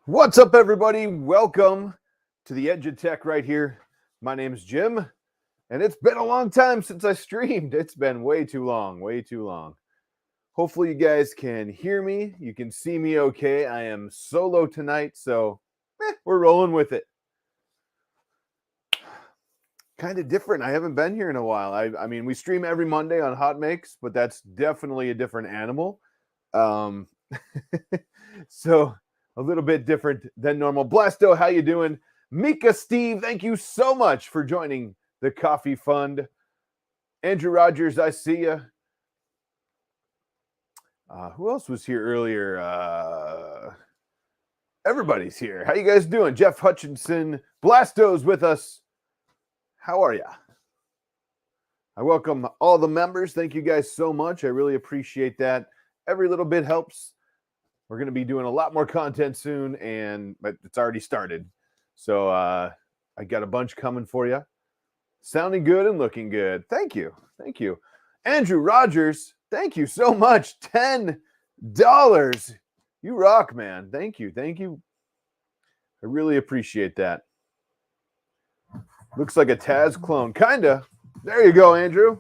What's up, everybody? Welcome to the Edge of Tech right here. My name is Jim, and it's been a long time since I streamed. It's been way too long, way too long. Hopefully, you guys can hear me. You can see me okay. I am solo tonight, so we're rolling with it. Kind of different. I haven't been here in a while. I mean, we stream every Monday on Hot Makes, but that's definitely a different animal. So a little bit different than normal. Blasto, how you doing? Mika Steve, thank you so much for joining the Coffee Fund. Andrew Rogers, I see you. Who else was here earlier? Everybody's here. How you guys doing? Jeff Hutchinson, Blasto's with us. How are ya? I welcome all the members. Thank you guys so much. I really appreciate that. Every little bit helps. We're going to be doing a lot more content soon, but it's already started. So I got a bunch coming for you. Sounding good and looking good. Thank you. Thank you. Andrew Rogers, thank you so much. $10. You rock, man. Thank you. Thank you. I really appreciate that. Looks like a Taz clone. Kinda. There you go, Andrew.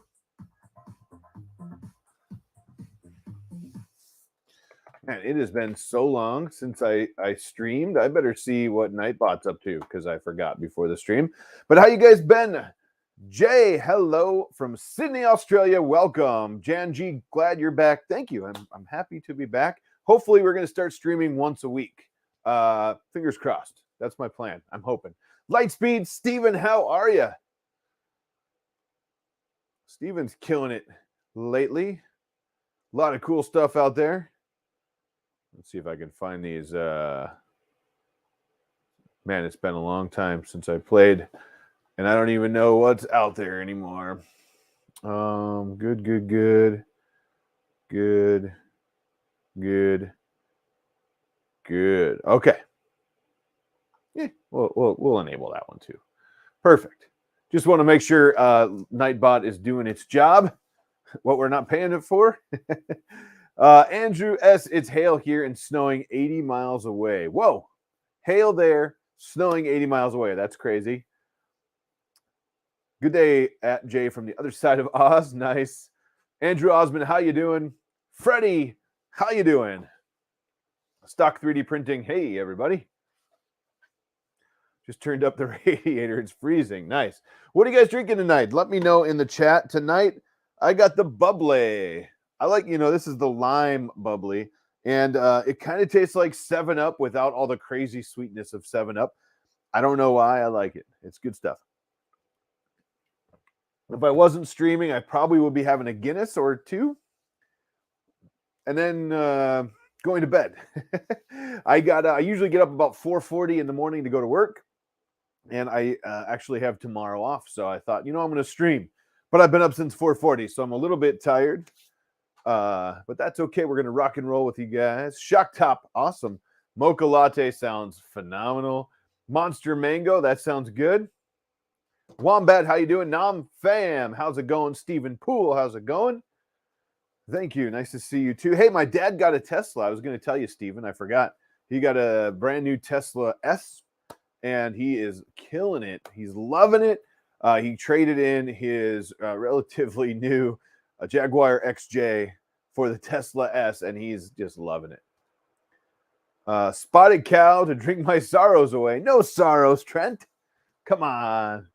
Man, it has been so long since I streamed. I better see what Nightbot's up to because I forgot before the stream. But how you guys been? Jay, hello from Sydney, Australia. Welcome. Jan G, glad you're back. Thank you. I'm happy to be back. Hopefully, we're going to start streaming once a week. Fingers crossed. That's my plan. I'm hoping. Lightspeed, Steven, how are you? Steven's killing it lately. A lot of cool stuff out there. Let's see if I can find these. Man, it's been a long time since I played, and I don't even know what's out there anymore. Good. Okay. Yeah, we'll enable that one too. Perfect. Just want to make sure Nightbot is doing its job, what we're not paying it for. Andrew S., it's hail here and snowing 80 miles away. Whoa, hail there, snowing 80 miles away. That's crazy. Good day, at Jay from the other side of Oz. Nice. Andrew Osmond, how you doing? Freddie, how you doing? Stock 3D printing. Hey, everybody. Just turned up the radiator. It's freezing. Nice. What are you guys drinking tonight? Let me know in the chat. Tonight, I got the bubbly. I like, this is the lime bubbly, and it kind of tastes like 7-Up without all the crazy sweetness of 7-Up. I don't know why I like it. It's good stuff. If I wasn't streaming, I probably would be having a Guinness or two, and then going to bed. I usually get up about 4:40 in the morning to go to work, and I actually have tomorrow off, so I thought, I'm going to stream, but I've been up since 4:40, so I'm a little bit tired. But that's okay. We're going to rock and roll with you guys. Shock Top, awesome. Mocha Latte sounds phenomenal. Monster Mango, that sounds good. Wombat, how you doing? Nam Fam, how's it going? Stephen Poole, how's it going? Thank you. Nice to see you too. Hey, my dad got a Tesla. I was going to tell you, Stephen. I forgot. He got a brand new Tesla S, and he is killing it. He's loving it. He traded in his relatively new Jaguar XJ for the Tesla S, and he's just loving it. Spotted Cow, to drink my sorrows away. No sorrows, Trent. Come on.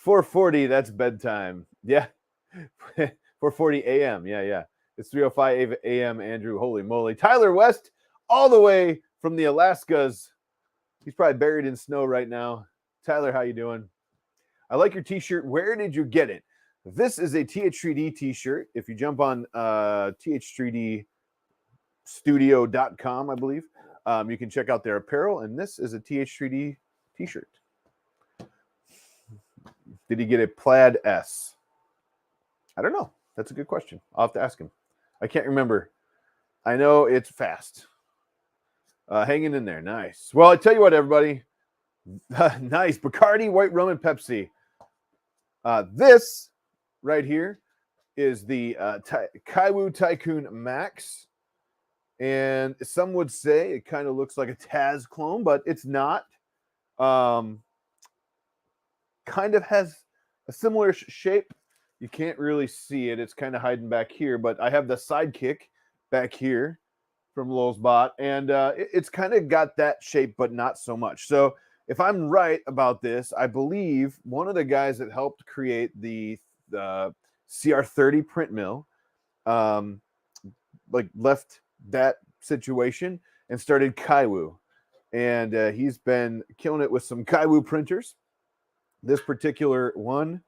4:40, that's bedtime. Yeah. 4:40 a.m. Yeah. It's 3:05 a.m., Andrew. Holy moly. Tyler West, all the way from the Alaskas. He's probably buried in snow right now. Tyler, how you doing? I like your t-shirt. Where did you get it? This is a TH3D t-shirt. If you jump on th3dstudio.com, I believe, you can check out their apparel. And this is a TH3D t-shirt. Did he get a plaid S? I don't know. That's a good question. I'll have to ask him. I can't remember. I know it's fast. Hanging in there. Nice. Well, I tell you what, everybody. Nice. Bacardi, White Rum, and Pepsi. This right here is the Kywoo Tycoon Max. And some would say it kind of looks like a Taz clone, but it's not. Kind of has a similar shape. You can't really see it. It's kind of hiding back here, but I have the sidekick back here from Lulzbot, and it's kind of got that shape, but not so much. So if I'm right about this, I believe one of the guys that helped create the CR30 print mill, like left that situation and started Kaiwu, and he's been killing it with some Kaiwu printers. This particular one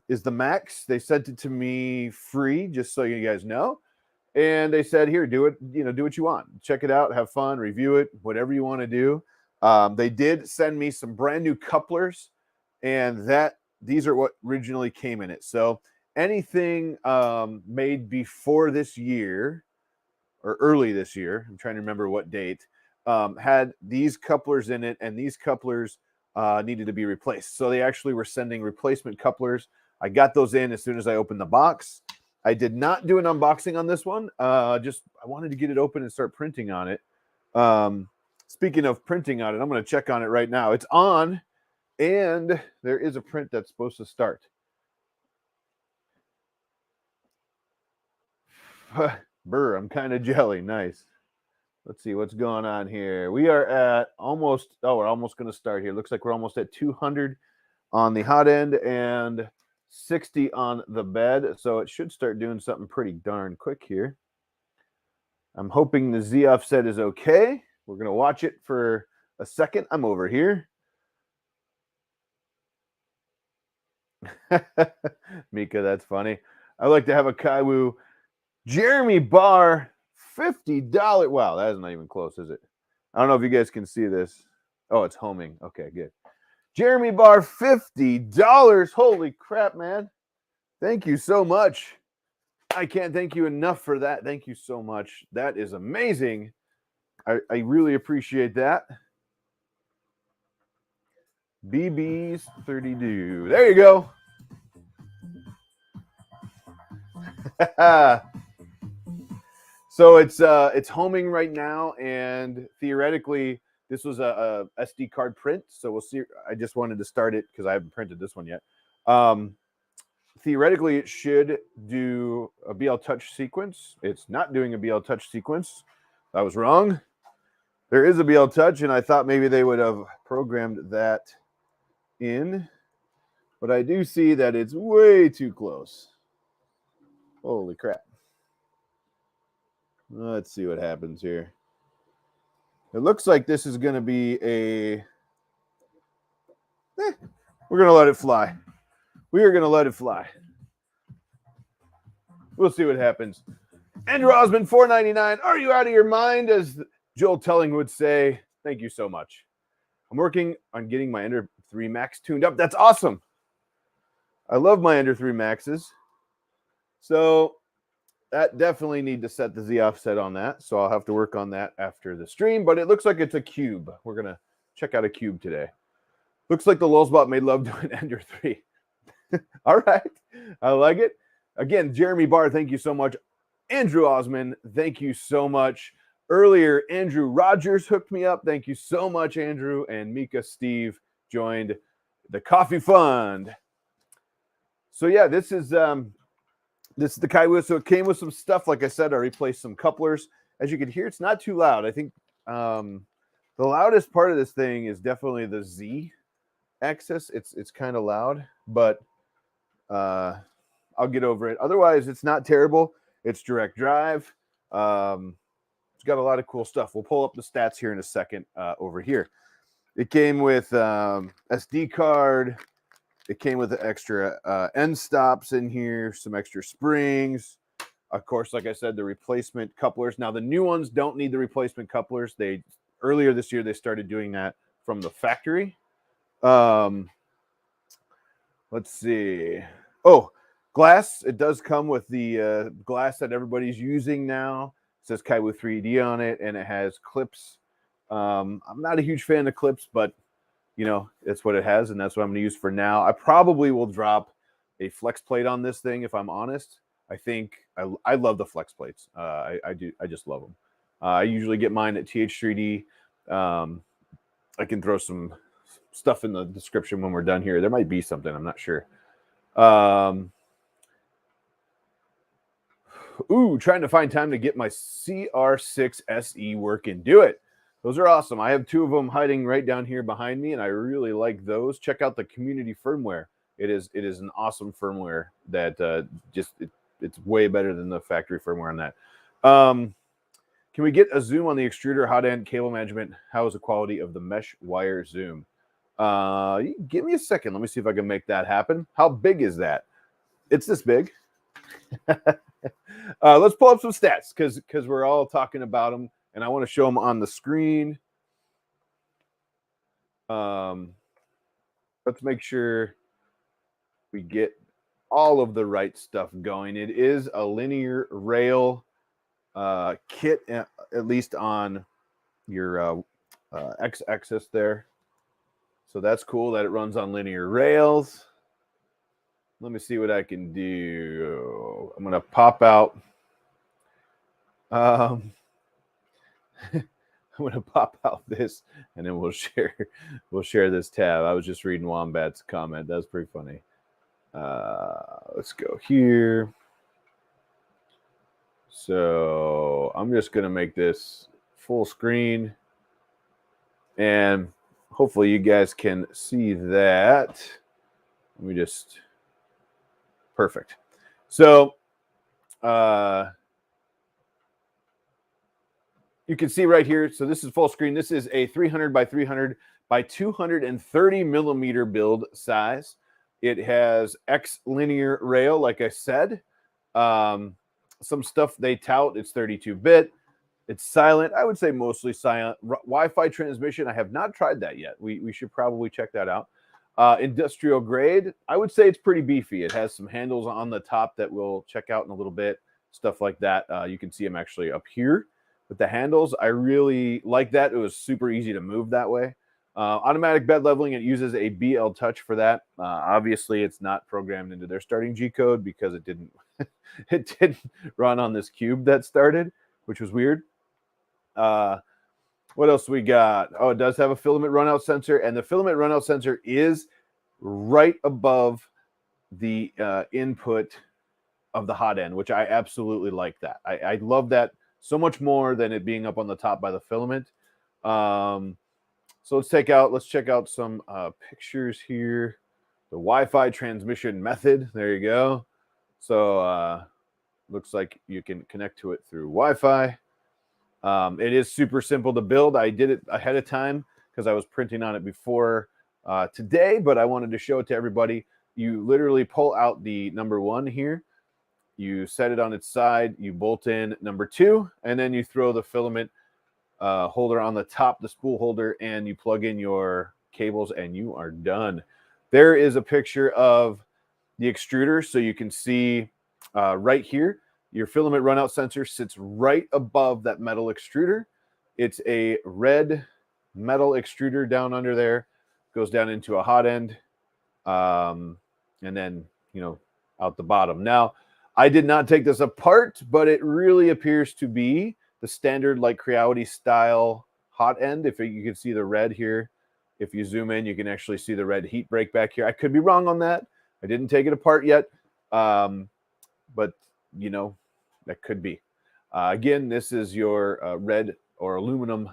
is the Max. They sent it to me free, just so you guys know. And they said, here, do it, do what you want. Check it out, have fun, review it, whatever you want to do. They did send me some brand new couplers, and these are what originally came in it. So anything made before this year or early this year, I'm trying to remember what date, had these couplers in it, and these couplers needed to be replaced. So they actually were sending replacement couplers. I got those in as soon as I opened the box. I did not do an unboxing on this one. I wanted to get it open and start printing on it. Speaking of printing on it, I'm going to check on it right now. It's on, and there is a print that's supposed to start. Brr, I'm kind of jelly. Nice. Let's see what's going on here. We are at we're almost going to start here. Looks like we're almost at 200 on the hot end and 60 on the bed. So it should start doing something pretty darn quick here. I'm hoping the Z offset is okay. We're going to watch it for a second. I'm over here. Mika, that's funny. I like to have a Kaiwu. Jeremy Barr, $50. Wow, that is not even close, is it? I don't know if you guys can see this. Oh, it's homing. Okay, good. Jeremy Barr, $50. Holy crap, man. Thank you so much. I can't thank you enough for that. Thank you so much. That is amazing. I really appreciate that. BB's 32. There you go. So it's homing right now, and theoretically this was a SD card print. So we'll see. I just wanted to start it because I haven't printed this one yet. Theoretically, it should do a BL Touch sequence. It's not doing a BL Touch sequence. I was wrong. There is a BL Touch, and I thought maybe they would have programmed that in. But I do see that it's way too close. Holy crap. Let's see what happens here. It looks like this is going to be we're going to let it fly. We are going to let it fly. We'll see what happens. Andrew Osmond, $4.99. Are you out of your mind? As Joel Telling would say, thank you so much. I'm working on getting my Ender 3 Max tuned up. That's awesome. I love my Ender 3 Maxes. So that definitely need to set the Z offset on that. So I'll have to work on that after the stream. But it looks like it's a cube. We're going to check out a cube today. Looks like the Lulzbot made love to an Ender 3. All right. I like it. Again, Jeremy Barr, thank you so much. Andrew Osmond, thank you so much. Earlier, Andrew Rogers hooked me up. Thank you so much, Andrew. And Mika Steve joined the Coffee Fund. So yeah, this is the Kaiwu. So it came with some stuff. Like I said, I replaced some couplers. As you can hear, it's not too loud. I think the loudest part of this thing is definitely the Z axis. It's kind of loud, but I'll get over it. Otherwise, it's not terrible. It's direct drive. It's got a lot of cool stuff. We'll pull up the stats here in a second over here. It came with SD card. It came with the extra end stops in here, some extra springs. Of course, like I said, the replacement couplers. Now, the new ones don't need the replacement couplers. Earlier this year, they started doing that from the factory. Let's see. Oh, glass. It does come with the glass that everybody's using now. It says Kaiwu 3D on it, and it has clips. I'm not a huge fan of clips, but you know, it's what it has, and that's what I'm going to use for now. I probably will drop a flex plate on this thing, if I'm honest. I think I love the flex plates. I just love them. I usually get mine at TH3D. I can throw some stuff in the description when we're done here. There might be something, I'm not sure. Trying to find time to get my CR6 SE working. Do it. Those are awesome. I have 2 of them hiding right down here behind me, and I really like those. Check out the community firmware. It is an awesome firmware that it's way better than the factory firmware on that. Can we get a zoom on the extruder hot end cable management? How is the quality of the mesh wire zoom? Give me a second. Let me see if I can make that happen. How big is that? It's this big. Let's pull up some stats because we're all talking about them, and I want to show them on the screen. Let's make sure we get all of the right stuff going. It is a linear rail kit, at least on your x-axis there. So that's cool that it runs on linear rails. Let me see what I can do. I'm going to pop out. I'm going to pop out this, and then we'll share this tab. I was just reading Wombat's comment. That's pretty funny. Let's go here. So I'm just going to make this full screen, and hopefully you guys can see that. Let me just... Perfect. So you can see right here. So this is full screen. This is a 300 by 300 by 230 millimeter build size. It has X linear rail, like I said. Some stuff they tout, it's 32-bit. It's silent. I would say mostly silent. Wi-Fi transmission, I have not tried that yet. We should probably check that out. Industrial grade, I would say it's pretty beefy. It has some handles on the top that we'll check out in a little bit, stuff like that. You can see them actually up here with the handles. I really like that. It was super easy to move that way. Automatic bed leveling, it uses a BL Touch for that. Obviously, it's not programmed into their starting G code because it didn't it didn't run on this cube that started, which was weird. What else we got? Oh, it does have a filament runout sensor, and the filament runout sensor is right above the input of the hot end, which I absolutely like that. I love that so much more than it being up on the top by the filament. So let's check out some pictures here. The Wi-Fi transmission method. There you go. So looks like you can connect to it through Wi-Fi. It is super simple to build. I did it ahead of time because I was printing on it before today, but I wanted to show it to everybody. You literally pull out the number 1 here. You set it on its side. You bolt in number 2, and then you throw the filament holder on the top, the spool holder, and you plug in your cables, and you are done. There is a picture of the extruder, so you can see right here. Your filament runout sensor sits right above that metal extruder. It's a red metal extruder down under there. Goes down into a hot end, and then, out the bottom. Now, I did not take this apart, but it really appears to be the standard, like, Kaiwu style hot end. If you can see the red here, if you zoom in, you can actually see the red heat break back here. I could be wrong on that. I didn't take it apart yet, but that could be. Again, this is your red or aluminum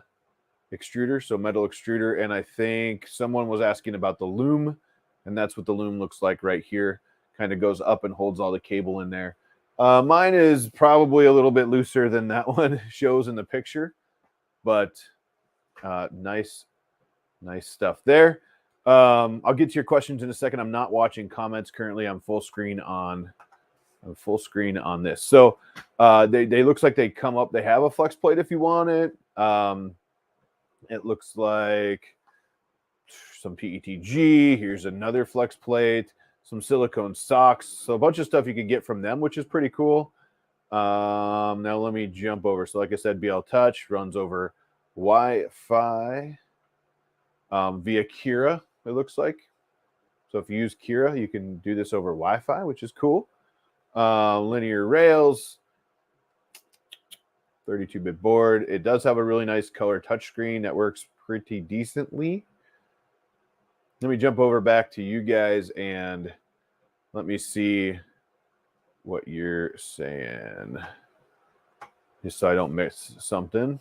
extruder, so metal extruder, and I think someone was asking about the loom, and that's what the loom looks like right here. Kind of goes up and holds all the cable in there. Mine is probably a little bit looser than that one shows in the picture, but nice stuff there. I'll get to your questions in a second. I'm not watching comments currently. I'm full screen on this. So they looks like they come up. They have a flex plate if you want it. It looks like some PETG. Here's another flex plate, some silicone socks. So a bunch of stuff you can get from them, which is pretty cool. Now let me jump over. So like I said, BL Touch runs over Wi-Fi via Kira, it looks like. So if you use Kira, you can do this over Wi-Fi, which is cool. Linear rails, 32-bit board. It does have a really nice color touchscreen that works pretty decently. Let me jump over back to you guys and let me see what you're saying, just so I don't miss something.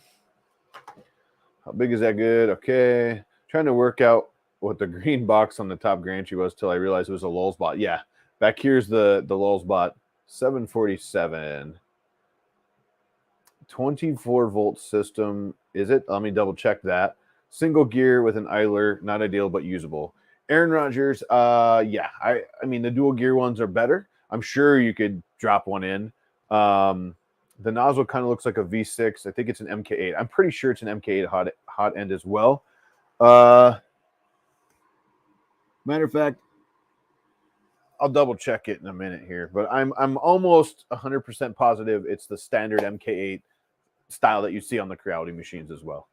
How big is that? Good. Okay. Trying to work out what the green box on the top Gantry was till I realized it was a lulz bot. Yeah. Back here's the lulz bot. 747. 24-volt system. Is it? Let me double check that. Single gear with an idler. Not ideal, but usable. Aaron Rodgers. Yeah. I mean, the dual gear ones are better. I'm sure you could drop one in. The nozzle kind of looks like a V6. I think it's an MK8. I'm pretty sure it's an MK8 hot end as well. Matter of fact, I'll double check it in a minute here, but I'm almost 100% positive it's the standard MK8 style that you see on the Creality machines as well.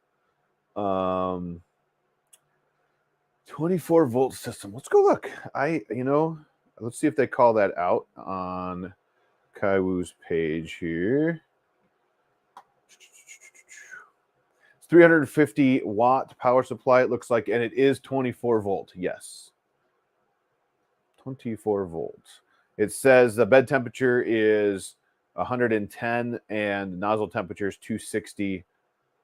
24-volt system. Let's go look. Let's see if they call that out on Kaiwoo's page here. It's 350 watt power supply, it looks like, and it is 24 volt. Yes. 24 volts. It says the bed temperature is 110 and nozzle temperature is 260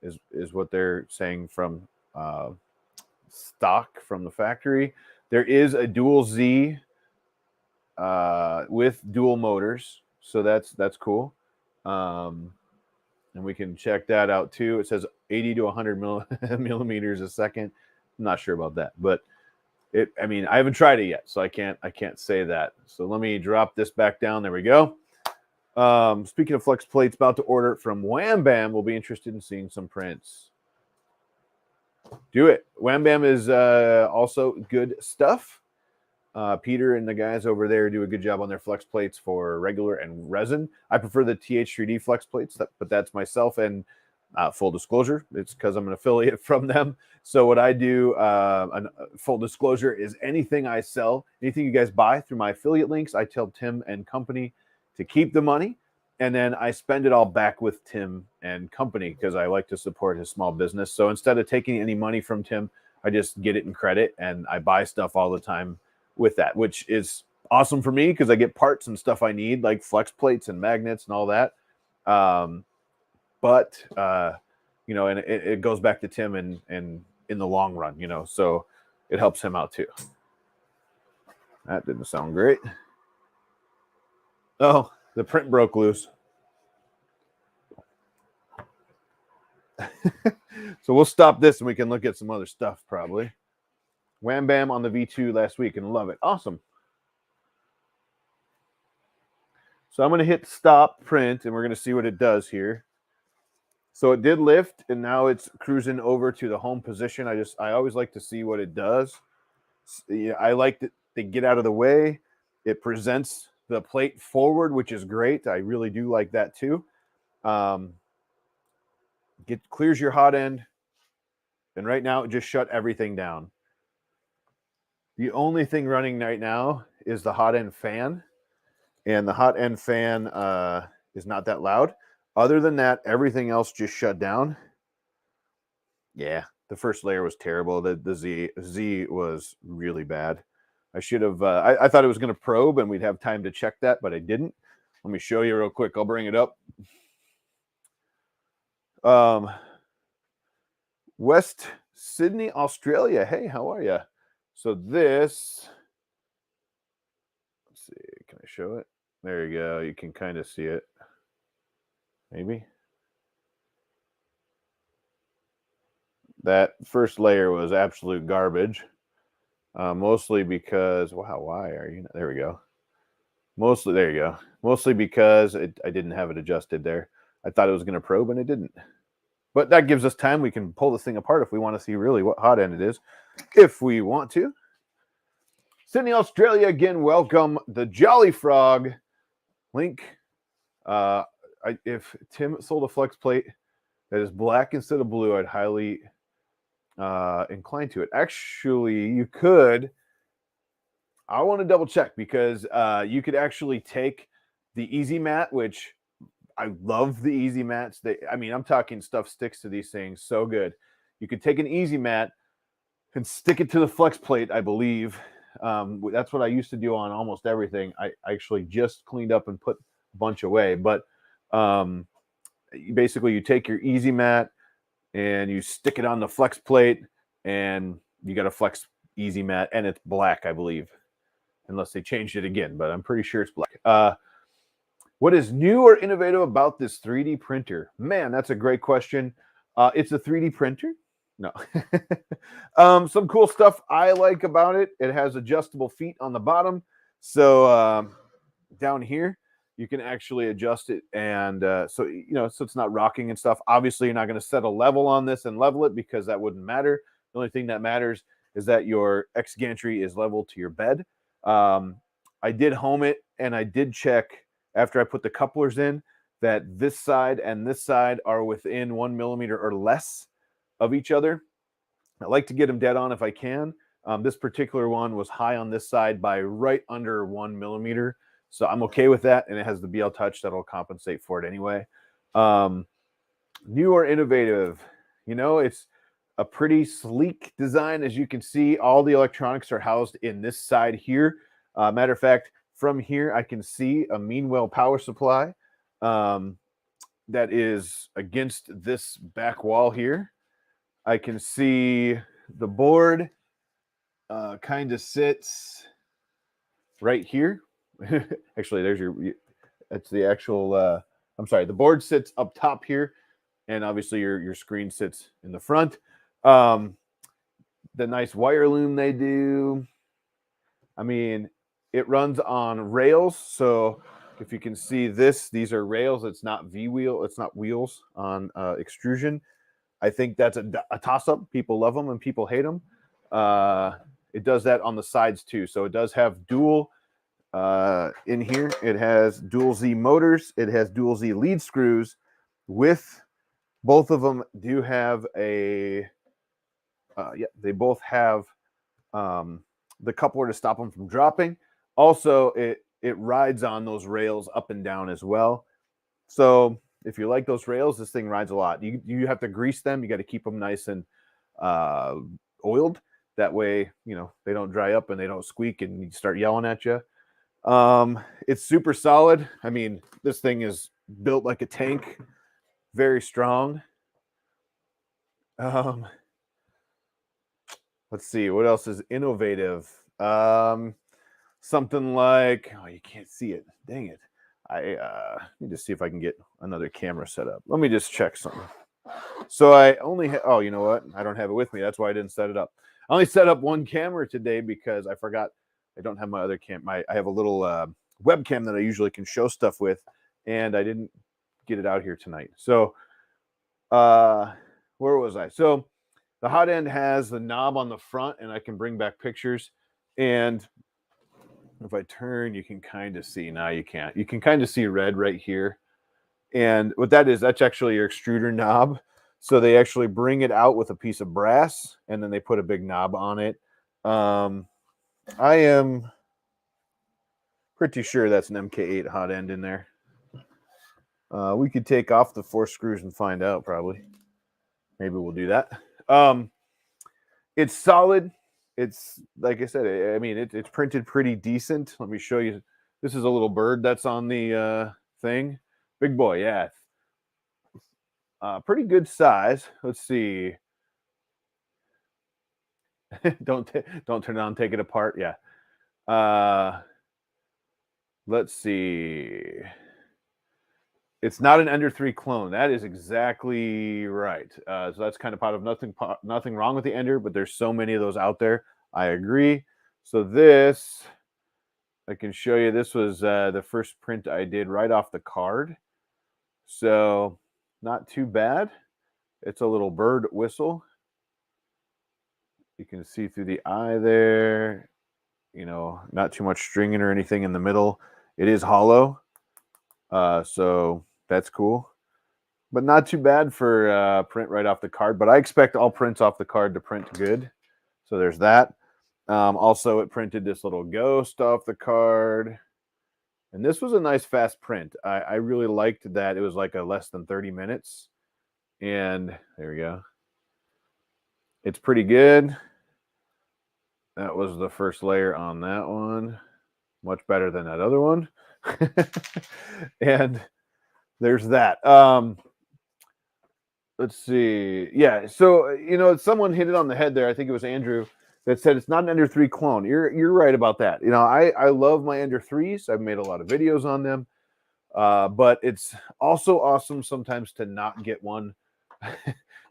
is what they're saying from stock from the factory. There is a dual Z with dual motors, so that's cool. And we can check that out too. It says 80 to 100 millimeters a second. I'm not sure about that, but I haven't tried it yet, so I can't say that. So let me drop this back down. There we go. Speaking of flex plates, about to order from Wham Bam. We'll be interested in seeing some prints. Do it. Wham Bam is also good stuff. Peter and the guys over there do a good job on their flex plates for regular and resin. I prefer the TH3D flex plates, but that's myself. And full disclosure, it's because I'm an affiliate from them. So what I do, full disclosure, is anything I sell, anything you guys buy through my affiliate links, I tell Tim and company to keep the money. And then I spend it all back with Tim and company because I like to support his small business. So instead of taking any money from Tim, I just get it in credit and I buy stuff all the time with that, which is awesome for me because I get parts and stuff I need, like flex plates and magnets and all that. But and it goes back to Tim and in the long run, so it helps him out too. That didn't sound great. Oh, the print broke loose. So we'll stop this and we can look at some other stuff probably. Wham Bam on the V2 last week and love it. Awesome. So I'm going to hit stop print and we're going to see what it does here. So it did lift and now it's cruising over to the home position. I always like to see what it does. I like to get out of the way. It presents the plate forward, which is great. I really do like that too. Clears your hot end. And right now it just shut everything down. The only thing running right now is the hot end fan. And the hot end fan is not that loud. Other than that, everything else just shut down. Yeah, the first layer was terrible. The Z was really bad. I should have, I thought it was going to probe and we'd have time to check that, but I didn't. Let me show you real quick. I'll bring it up. West Sydney, Australia. Hey, how are you? So this, let's see, can I show it? There you go. You can kind of see it. Maybe. That first layer was absolute garbage. Mostly because, wow, why are you? There we go. Mostly, there you go. Mostly because I didn't have it adjusted there. I thought it was going to probe and it didn't. But that gives us time. We can pull this thing apart if we want to see really what hot end it is. If we want to. Sydney, Australia, again, welcome. The Jolly Frog. Link. If Tim sold a flex plate that is black instead of blue, I'd highly incline to it. Actually, you could. I want to double check because you could actually take the Easy Mat, which I love the Easy Mats. I mean, I'm talking stuff sticks to these things so good. You could take an Easy Mat and stick it to the flex plate, I believe. That's what I used to do on almost everything. I actually just cleaned up and put a bunch away. But basically, you take your Easy Mat and you stick it on the flex plate, and you got a flex Easy Mat, and it's black, I believe, unless they changed it again. But I'm pretty sure it's black. What is new or innovative about this 3D printer? Man, that's a great question. It's a 3D printer. No. Some cool stuff I like about it. It has adjustable feet on the bottom. So down here, you can actually adjust it. And so it's not rocking and stuff. Obviously, you're not going to set a level on this and level it because that wouldn't matter. The only thing that matters is that your X gantry is level to your bed. I did home it, and I did check after I put the couplers in that this side and this side are within 1 millimeter or less of each other. I like to get them dead on if I can. This particular one was high on this side by right under 1 millimeter. So I'm okay with that. And it has the BL Touch that'll compensate for it anyway. New or innovative? It's a pretty sleek design. As you can see, all the electronics are housed in this side here. Matter of fact, from here, I can see a Meanwell power supply that is against this back wall here. I can see the board kind of sits right here. Actually, that's the actual, I'm sorry, the board sits up top here, and obviously your screen sits in the front. The nice wire loom they do. I mean, it runs on rails, so if you can see this, these are rails. It's not V-wheel. It's not wheels on extrusion. I think that's a toss-up. People love them and people hate them. It does that on the sides too. So it does have dual in here. It has dual Z motors. It has dual Z lead screws. With both of them do have they both have the coupler to stop them from dropping. Also, it rides on those rails up and down as well. So if you like those rails, this thing rides a lot. You have to grease them. You got to keep them nice and oiled. That way, they don't dry up and they don't squeak and you start yelling at you. It's super solid. I mean, this thing is built like a tank, very strong. Let's see, what else is innovative? Something like, oh, you can't see it. Dang it. I need to see if I can get another camera set up. Let me just check something. So I only oh, you know what? I don't have it with me. That's why I didn't set it up. I only set up one camera today because I forgot I don't have my other I have a little webcam that I usually can show stuff with, and I didn't get it out here tonight. So where was I? So the hot end has the knob on the front, and I can bring back pictures. And if I turn, you can kind of see. Now you can't. You can kind of see red right here. And what that is, that's actually your extruder knob. So they actually bring it out with a piece of brass, and then they put a big knob on it. I am pretty sure that's an MK8 hot end in there. We could take off the 4 screws and find out, probably. Maybe we'll do that. It's solid. It's, like I said, I mean, it's printed pretty decent. Let me show you. This is a little bird that's on the thing. Big boy, yeah. Pretty good size. Let's see. don't turn it on, take it apart. Yeah. Let's see. It's not an Ender 3 clone. That is exactly right. So that's kind of part of nothing wrong with the Ender, but there's so many of those out there. I agree. So this, I can show you. This was the first print I did right off the card. So not too bad. It's a little bird whistle. You can see through the eye there. Not too much stringing or anything in the middle. It is hollow. So that's cool. But not too bad for print right off the card. But I expect all prints off the card to print good. So there's that. Also, it printed this little ghost off the card. And this was a nice fast print. I really liked that. It was like a less than 30 minutes. And there we go. It's pretty good. That was the first layer on that one. Much better than that other one. And there's that. Let's see. Yeah. So, someone hit it on the head there. I think it was Andrew that said it's not an Ender 3 clone. You're right about that. I love my Ender 3s. I've made a lot of videos on them. But it's also awesome sometimes to not get one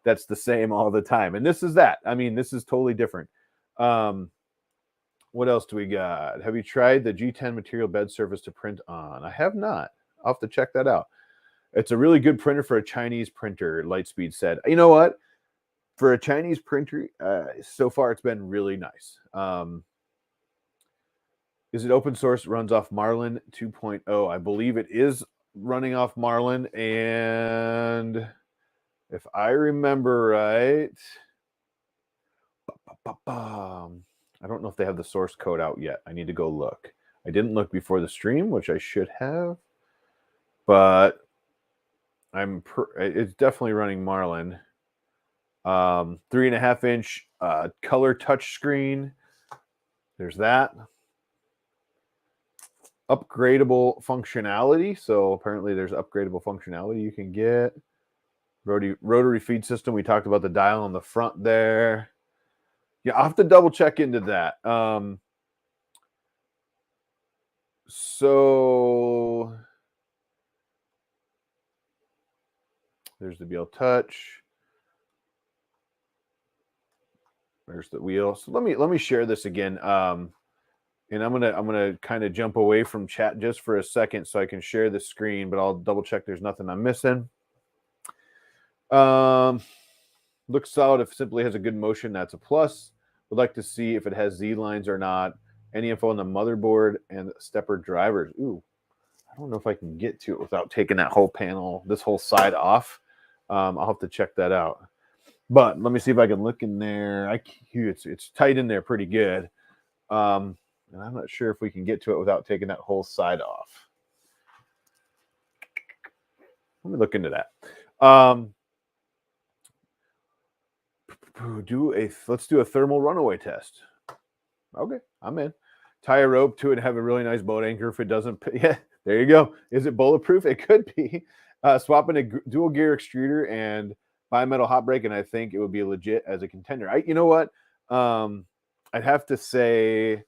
that's the same all the time. And this is that. I mean, this is totally different. What else do we got? Have you tried the G10 material bed surface to print on? I have not. I'll have to check that out. It's a really good printer for a Chinese printer, Lightspeed said. You know what? For a Chinese printer, so far it's been really nice. Is it open source? Runs off Marlin 2.0. I believe it is running off Marlin. And if I remember right, I don't know if they have the source code out yet. I need to go look. I didn't look before the stream, which I should have. But it's definitely running Marlin. 3.5-inch color touch screen. There's that. Upgradable functionality. So apparently there's upgradable functionality you can get. Rotary feed system. We talked about the dial on the front there. Yeah, I'll have to double check into that. So there's the BL Touch. There's the wheel. So let me share this again. And I'm gonna kind of jump away from chat just for a second so I can share the screen, but I'll double check there's nothing I'm missing. Looks solid. If simply has a good motion, that's a plus. Would like to see if it has Z lines or not. Any info on the motherboard and stepper drivers. Ooh, I don't know if I can get to it without taking that whole panel, this whole side off. I'll have to check that out. But let me see if I can look in there. It's tight in there pretty good. And I'm not sure if we can get to it without taking that whole side off. Let me look into that. Let's do a thermal runaway test. Okay, I'm in. Tie a rope to it and have a really nice boat anchor. If it doesn't, yeah, there you go. Is it bulletproof? It could be. Swapping a dual gear extruder and bimetal hot brake, and I think it would be legit as a contender. You know what? I'd have to say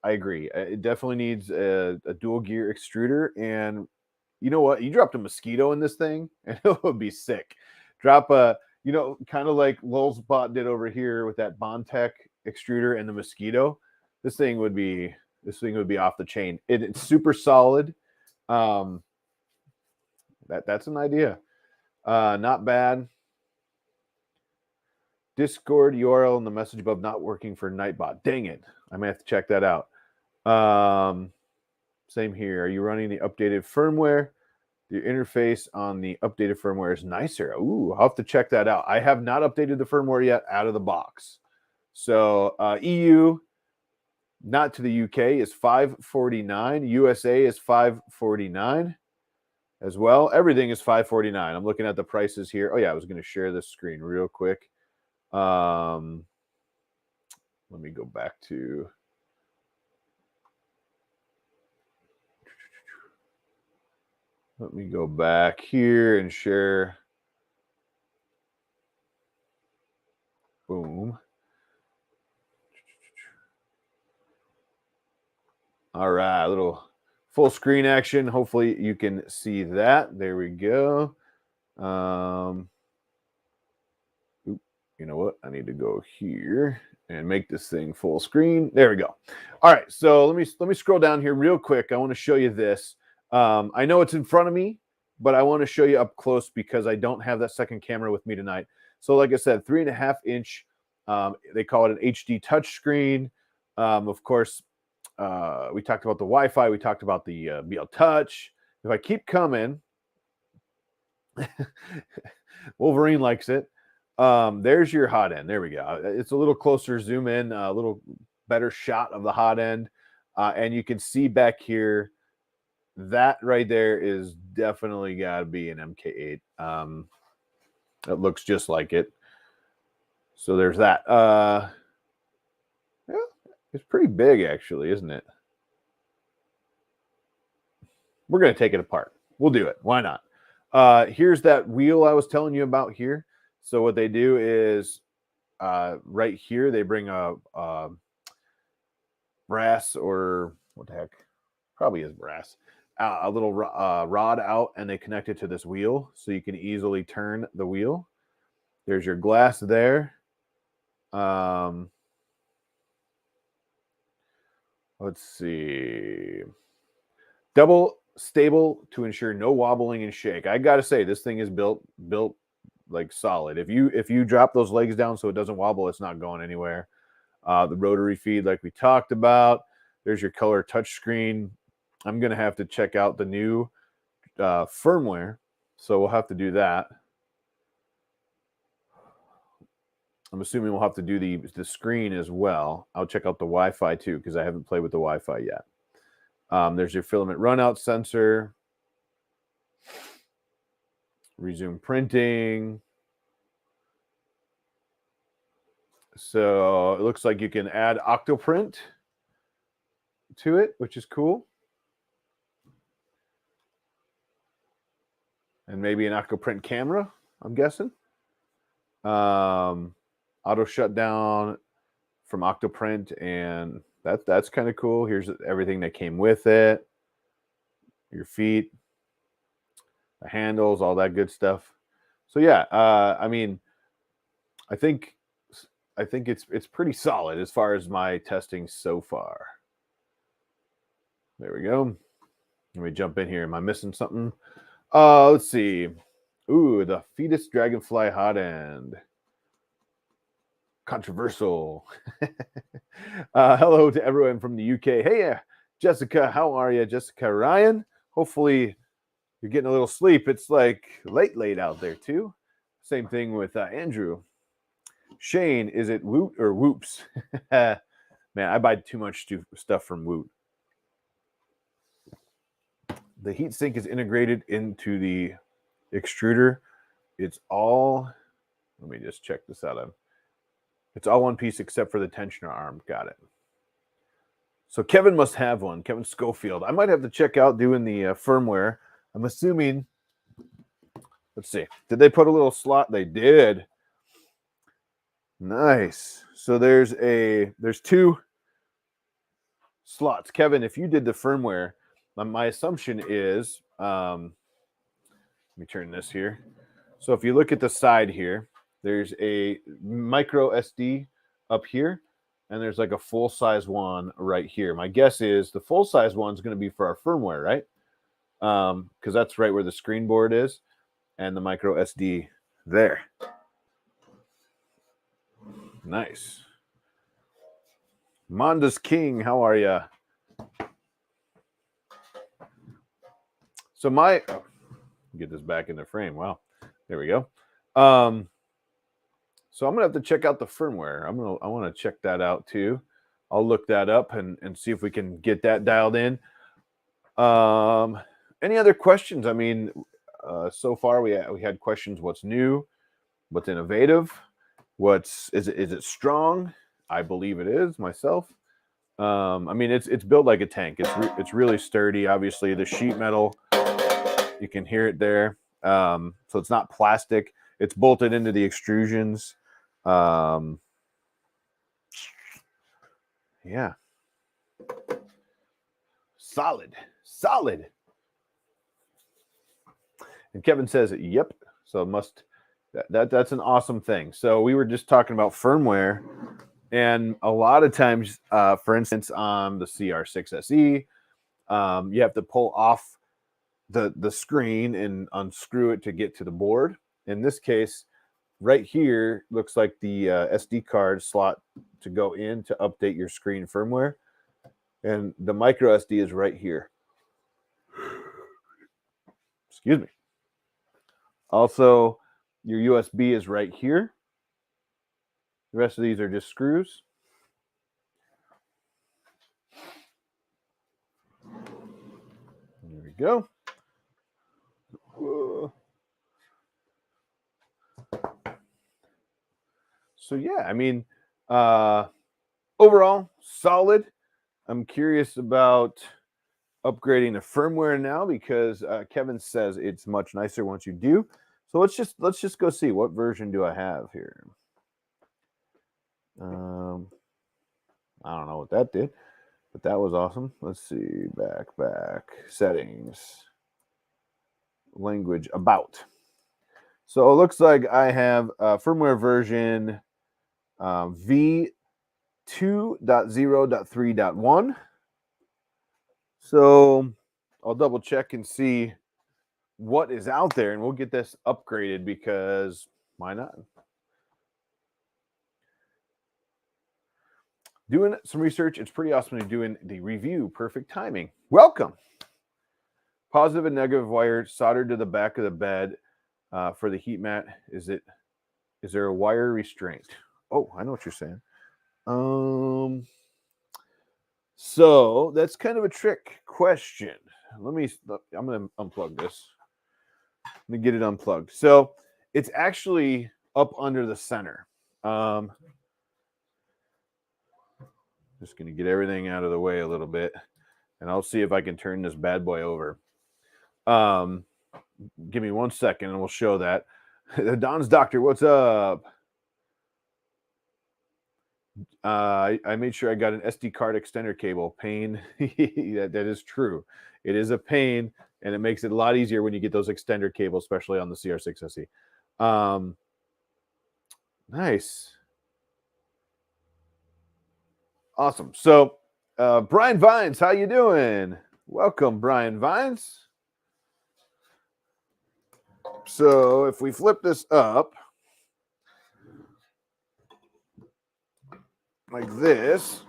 I agree. It definitely needs a dual gear extruder. And you know what? You dropped a mosquito in this thing, and it would be sick. Drop a, kind of like Lulzbot did over here with that Bondtech extruder and the mosquito. This thing would be off the chain. It's super solid. That's an idea. Not bad. Discord URL in the message above not working for Nightbot. Dang it. I may have to check that out. Same here. Are you running the updated firmware? The interface on the updated firmware is nicer. Ooh, I'll have to check that out. I have not updated the firmware yet out of the box. So EU, not to the UK, is $549. USA is $549 as well. Everything is $549. I'm looking at the prices here. Oh yeah, I was going to share this screen real quick. Let me go back to. Let me go back here and share. Boom. All right, a little full screen action. Hopefully you can see that. There we go. You know what? I need to go here and make this thing full screen. There we go. All right, so let me scroll down here real quick. I want to show you this. I know it's in front of me, but I want to show you up close because I don't have that second camera with me tonight. So like I said, 3.5-inch. They call it an HD touchscreen. Of course, we talked about the Wi-Fi. We talked about the BL Touch. If I keep coming, Wolverine likes it. There's your hot end. There we go. It's a little closer zoom in, a little better shot of the hot end. And you can see back here that right there is definitely got to be an MK8. It looks just like it. So there's that. Yeah, it's pretty big actually, isn't it? We're going to take it apart. We'll do it. Why not? Here's that wheel I was telling you about here. So what they do is right here, they bring a brass, or what the heck, probably is brass, a little rod out, and they connect it to this wheel so you can easily turn the wheel. There's your glass there. Let's see. Double stable to ensure no wobbling and shake. I gotta say, this thing is built like solid. If you drop those legs down so it doesn't wobble, it's not going anywhere. The rotary feed, like we talked about. There's your color touchscreen. I'm gonna have to check out the new firmware, so we'll have to do that. I'm assuming we'll have to do the screen as well. I'll check out the Wi-Fi too, because I haven't played with the Wi-Fi yet. There's your filament runout sensor. Resume printing. So it looks like you can add Octoprint to it, which is cool. And maybe an Octoprint camera, I'm guessing. Auto shutdown from Octoprint, and that's kind of cool. Here's everything that came with it. Your feet, the handles, all that good stuff. So yeah, I mean, I think it's pretty solid as far as my testing so far. There we go. Let me jump in here. Am I missing something? Let's see. Ooh, the Fetus Dragonfly Hot End. Controversial. Hello to everyone from the UK. Hey, Jessica, how are you? Jessica Ryan. Hopefully you're getting a little sleep. It's like late out there too. Same thing with Andrew. Shane, is it Woot or Whoops? Man, I buy too much stuff from Woot. The heatsink is integrated into the extruder. It's all, let me just check this out. It's all one piece except for the tensioner arm. Got it. So Kevin must have one. Kevin Schofield. I might have to check out doing the firmware. I'm assuming, let's see. Did they put a little slot? They did. Nice. So there's two slots. Kevin, if you did the firmware, my assumption is, let me turn this here. So if you look at the side here, there's a micro SD up here, and there's like a full-size one right here. My guess is the full-size one is going to be for our firmware, right? Because that's right where the screen board is, and the micro SD there. Nice. Monda's King, how are you? So get this back in the frame. Wow, there we go. So I'm gonna have to check out the firmware. I want to check that out too. I'll look that up and see if we can get that dialed in. Any other questions? I mean, so far we had questions. What's new? What's innovative? Is it strong? I believe it is myself. I mean, it's built like a tank. It's really sturdy. Obviously, the sheet metal, you can hear it there. So it's not plastic. It's bolted into the extrusions. Yeah. Solid. And Kevin says, yep. So it must, that's an awesome thing. So we were just talking about firmware, and a lot of times, for instance, on the CR6SE, you have to pull off the screen and unscrew it to get to the board. In this case, right here looks like the SD card slot to go in to update your screen firmware, and the micro SD is right here. Excuse me. Also, your USB is right here. The rest of these are just screws. we go. Whoa. So yeah, I mean, overall solid. I'm curious about upgrading the firmware now because Kevin says it's much nicer once you do. So let's just go see what version do I have here. I don't know what that did, but that was awesome. Let's see, back settings, language about. So it looks like I have firmware version v2.0.3.1. So I'll double check and see what is out there, and we'll get this upgraded because why not? Doing some research, it's pretty awesome to doing the review. Perfect timing. Welcome. Positive and negative wire soldered to the back of the bed for the heat mat. Is there a wire restraint? Oh, I know what you're saying. So that's kind of a trick question. I'm going to unplug this. Let me get it unplugged. So it's actually up under the center. Just going to get everything out of the way a little bit, and I'll see if I can turn this bad boy over. Give me 1 second, and we'll show that. Don's Doctor, what's up? I made sure I got an SD card extender cable. Pain. that is true. It is a pain, and it makes it a lot easier when you get those extender cables, especially on the CR6 SE. Nice. Awesome. So, Brian Vines, how you doing? Welcome, Brian Vines. So, if we flip this up like this,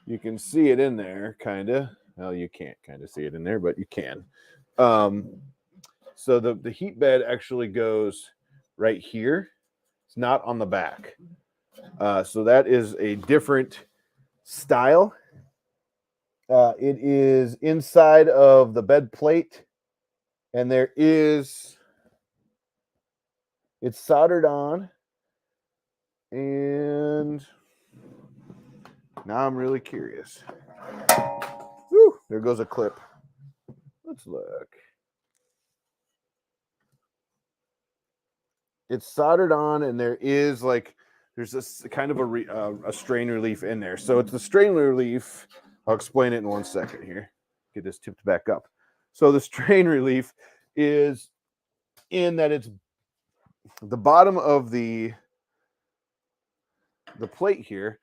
you can see it in there, kind of. Well, you can't kind of see it in there, but you can. So the heat bed actually goes right here. It's not on the back. So that is a different style. It is inside of the bed plate, and it's soldered on. And now I'm really curious. Whew, there goes a clip. Let's look. It's soldered on, and there's this kind of a strain relief in there. So it's the strain relief. I'll explain it in 1 second here. Get this tipped back up. So the strain relief is in that it's the bottom of the plate here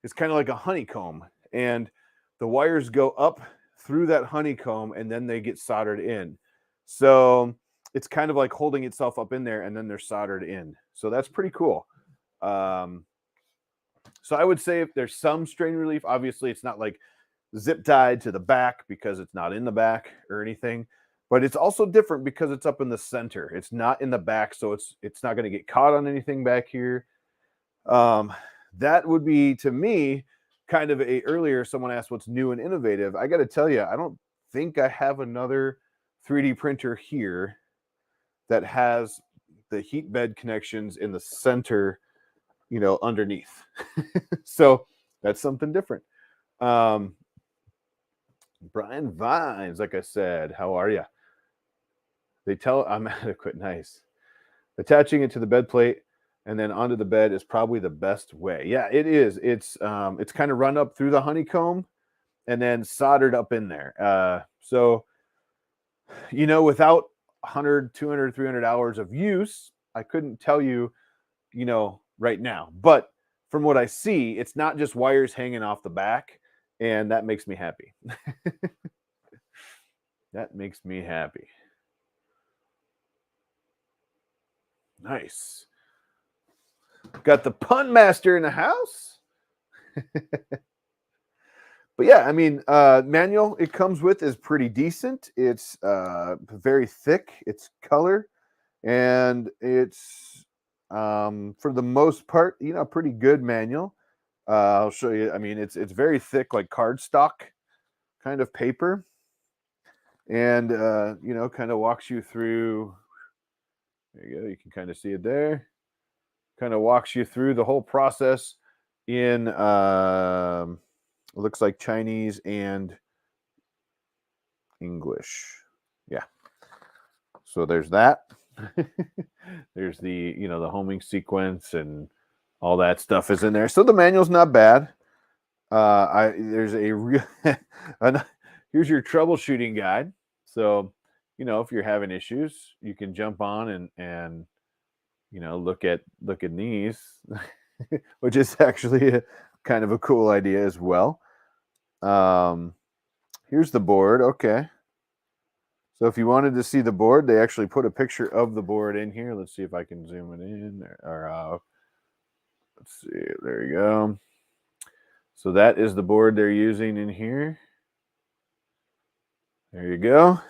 is kind of like a honeycomb, and the wires go up through that honeycomb, and then they get soldered in. So it's kind of like holding itself up in there, and then they're soldered in. So that's pretty cool. So I would say if there's some strain relief, obviously it's not like zip tied to the back because it's not in the back or anything, but it's also different because it's up in the center. It's not in the back, so it's not going to get caught on anything back here. That would be, to me, kind of earlier someone asked what's new and innovative. I got to tell you, I don't think I have another 3D printer here that has the heat bed connections in the center, underneath. So that's something different. Brian Vines, like I said, how are you? They tell I'm adequate. Nice. Attaching it to the bed plate and then onto the bed is probably the best way. Yeah, it is. It's kind of run up through the honeycomb and then soldered up in there. So, without 100, 200, 300 hours of use, I couldn't tell you, right now. But from what I see, it's not just wires hanging off the back, and that makes me happy. That makes me happy. Nice. Got the pun master in the house. But yeah, I mean, manual it comes with is pretty decent. It's very thick. It's color, and it's for the most part, pretty good manual. I'll show you. I mean, it's very thick, like cardstock kind of paper. and kind of walks you through. There you go. You can kind of see it there. Kind of walks you through the whole process in it looks like Chinese and English. Yeah. So there's that. There's the the homing sequence and all that stuff is in there. So the manual's not bad. There's a real here's your troubleshooting guide. So if you're having issues, you can jump on and look at these, which is actually a kind of a cool idea as well. Here's the board. Okay. So if you wanted to see the board, they actually put a picture of the board in here. Let's see if I can zoom it in. Let's see. There you go. So that is the board they're using in here. There you go.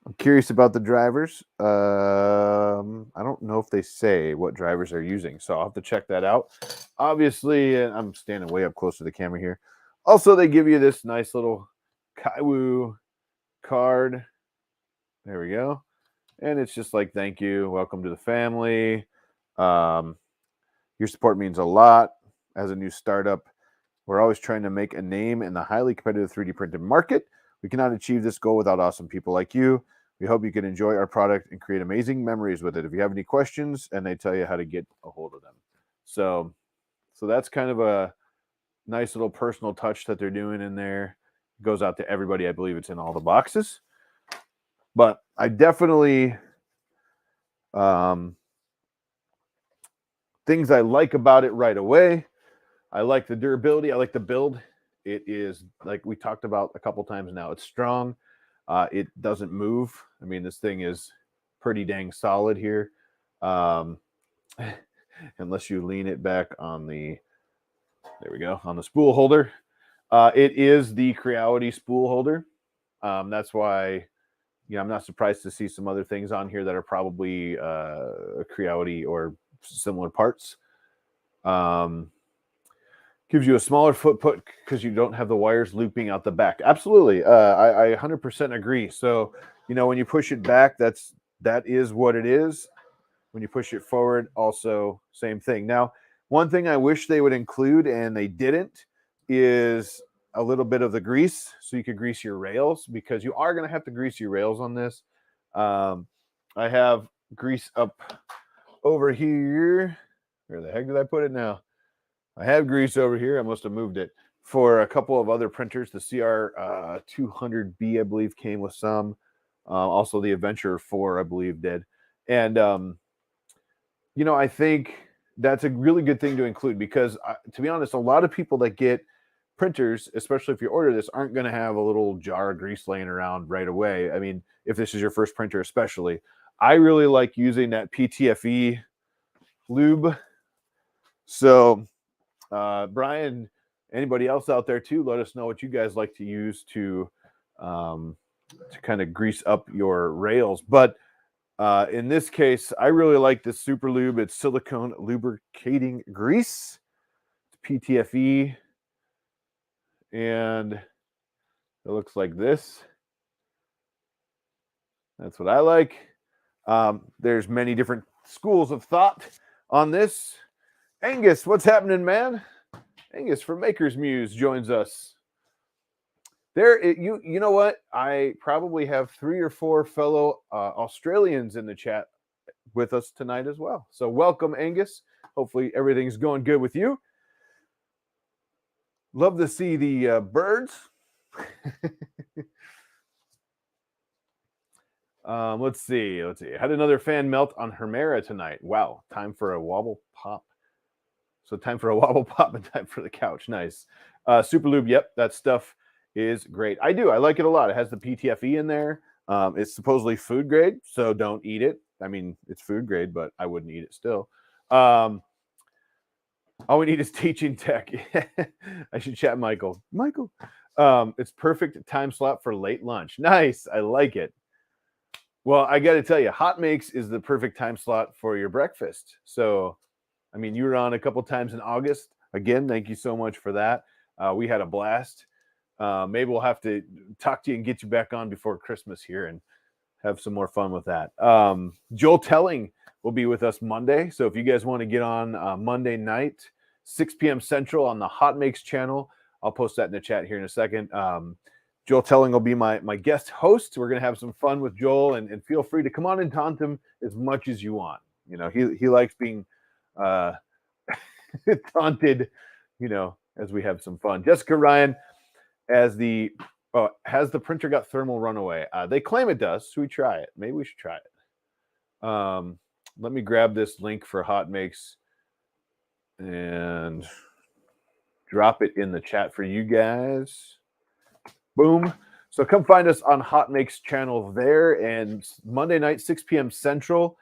I'm curious about the drivers. I don't know if they say what drivers they're using, so I'll have to check that out. Obviously, I'm standing way up close to the camera here. Also, they give you this nice little Kaiwu card. There we go. And it's just like, thank you, welcome to the family. Your support means a lot. As a new startup, we're always trying to make a name in the highly competitive 3D printed market. We cannot achieve this goal without awesome people like you. We hope you can enjoy our product and create amazing memories with it. If you have any questions, and they tell you how to get a hold of them. So that's kind of a nice little personal touch that they're doing in there. It goes out to everybody. I believe it's in all the boxes. But I definitely things I like about it right away. I like the durability. I like the build. It is, like we talked about a couple times now, it's strong. It doesn't move. I mean, this thing is pretty dang solid here. Unless you lean it back on the, there we go, on the spool holder. It is the Creality spool holder. That's why, I'm not surprised to see some other things on here that are probably Creality or similar parts. Gives you a smaller footprint because you don't have the wires looping out the back. Absolutely. I 100% agree. So, when you push it back, that is what it is. When you push it forward, also same thing. Now, one thing I wish they would include, and they didn't, is a little bit of the grease so you could grease your rails, because you are going to have to grease your rails on this. I have grease up over here. Where the heck did I put it now? I have grease over here. I must have moved it for a couple of other printers. The CR200B, I believe, came with some. Also, the Adventure 4, I believe, did. And, I think that's a really good thing to include because, to be honest, a lot of people that get printers, especially if you order this, aren't going to have a little jar of grease laying around right away. I mean, if this is your first printer especially. I really like using that PTFE lube. So, Brian, anybody else out there too, let us know what you guys like to use to kind of grease up your rails. But in this case, I really like this Super Lube. It's silicone lubricating grease. It's PTFE. And it looks like this. That's what I like. There's many different schools of thought on this. Angus, what's happening, man? Angus from Maker's Muse joins us. You know what? I probably have 3 or 4 fellow Australians in the chat with us tonight as well. So welcome, Angus. Hopefully everything's going good with you. Love to see the birds. Let's see. Had another fan melt on Hermera tonight. Wow. Time for a wobble pop. So time for a wobble pop and time for the couch. Nice. Super Lube. Yep. That stuff is great. I like it a lot. It has the PTFE in there. It's supposedly food grade, so don't eat it. I mean, it's food grade, but I wouldn't eat it still. All we need is teaching tech. I should chat Michael. Michael. It's perfect time slot for late lunch. Nice. I like it. Well, I got to tell you, Hot Makes is the perfect time slot for your breakfast. So, I mean, you were on a couple times in August. Again, thank you so much for that. We had a blast. Maybe we'll have to talk to you and get you back on before Christmas here and have some more fun with that. Joel Telling will be with us Monday. So if you guys want to get on Monday night, 6 p.m. Central on the Hot Makes channel, I'll post that in the chat here in a second. Joel Telling will be my guest host. We're going to have some fun with Joel, and feel free to come on and taunt him as much as you want. You know, he likes being taunted, you know, as we have some fun. Jessica Ryan, has the printer got thermal runaway? They claim it does. Should we try it? Maybe we should try it. Let me grab this link for Hot Makes and drop it in the chat for you guys. Boom. So come find us on Hot Makes channel there, and Monday night, 6 p.m. Central,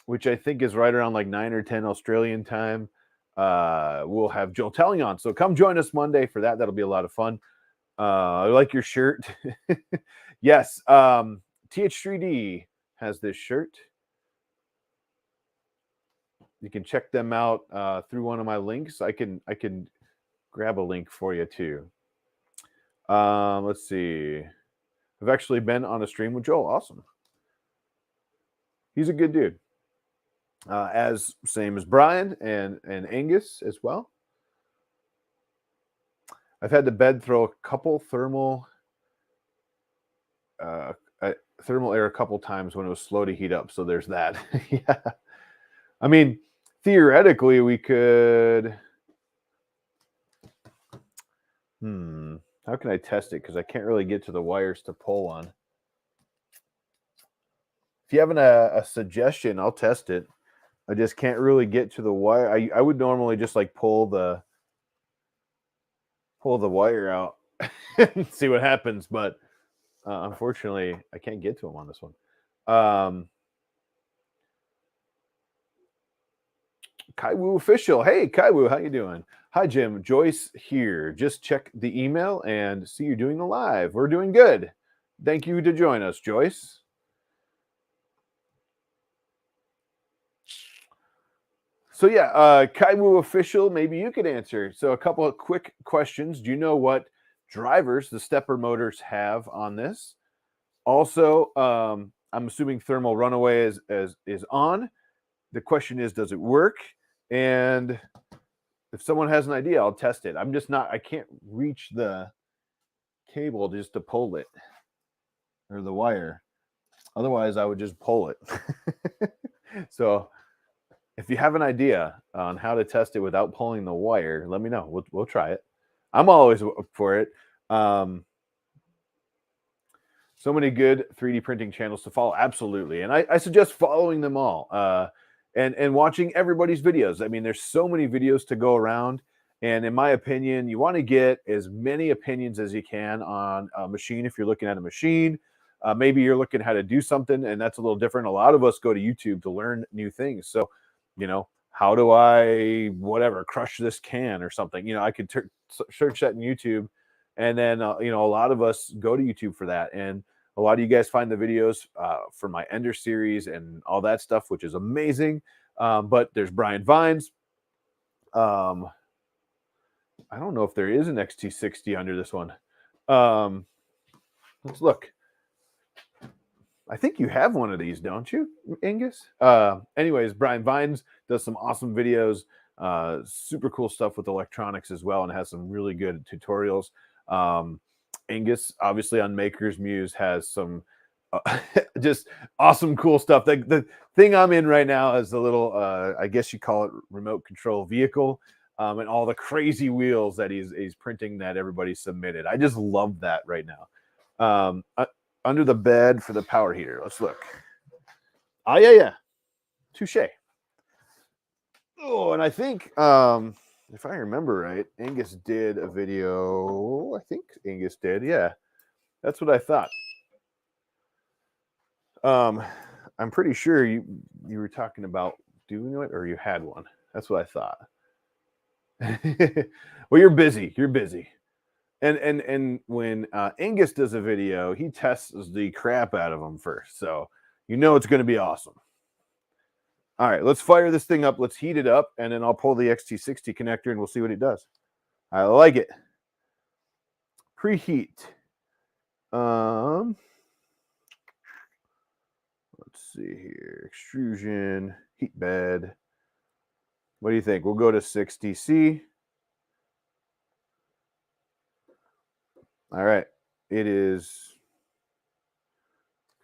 which I think is right around like 9 or 10 Australian time. We'll have Joel Telling on. So come join us Monday for that. That'll be a lot of fun. I like your shirt. Yes. TH3D has this shirt. You can check them out through one of my links. I can grab a link for you too. Let's see. I've actually been on a stream with Joel. Awesome. He's a good dude. Same as Brian and Angus as well. I've had the bed throw a couple thermal air a couple times when it was slow to heat up. So there's that. Yeah. I mean, theoretically, we could. How can I test it? Because I can't really get to the wires to pull on. If you have a suggestion, I'll test it. I just can't really get to the wire. I would normally just like pull the wire out and see what happens, but unfortunately, I can't get to them on this one. Kaiwu official. Hey, Kaiwu, how you doing? Hi, Jim. Joyce here. Just check the email and see you doing the live. We're doing good. Thank you to join us, Joyce. So yeah, Kaiwu official, maybe you could answer. So a couple of quick questions. Do you know what drivers the stepper motors have on this? Also, I'm assuming thermal runaway is on. The question is, does it work? And if someone has an idea, I'll test it. I can't reach the cable just to pull it or the wire. Otherwise, I would just pull it. So if you have an idea on how to test it without pulling the wire, let me know. We'll try it. I'm always up for it. So many good 3D printing channels to follow. Absolutely. And I suggest following them all and watching everybody's videos. I mean, there's so many videos to go around. And in my opinion, you want to get as many opinions as you can on a machine. If you're looking at a machine, maybe you're looking at how to do something, and that's a little different. A lot of us go to YouTube to learn new things. So, you know, how do I, crush this can or something? You know, I could search that in YouTube. And then, you know, a lot of us go to YouTube for that. And a lot of you guys find the videos for my Ender series and all that stuff, which is amazing. But there's Brian Vines. I don't know if there is an XT60 under this one. Let's look. I think you have one of these, don't you, Angus? Anyways, Brian Vines does some awesome videos, super cool stuff with electronics as well, and has some really good tutorials. Angus, obviously on Maker's Muse, has some just awesome, cool stuff. The thing I'm in right now is the little, I guess you call it remote control vehicle, and all the crazy wheels that he's printing that everybody submitted. I just love that right now. Under the bed for the power heater. Let's look. Oh, yeah. Touche. Oh, and I think, if I remember right, Angus did a video. I think Angus did. Yeah, that's what I thought. I'm pretty sure you were talking about doing it, or you had one. That's what I thought. Well, you're busy. And when Angus does a video, he tests the crap out of them first. So you know it's going to be awesome. All right, let's fire this thing up. Let's heat it up, and then I'll pull the XT60 connector, and we'll see what it does. I like it. Preheat. Let's see here. Extrusion, heat bed. What do you think? We'll go to 60C. All right. It is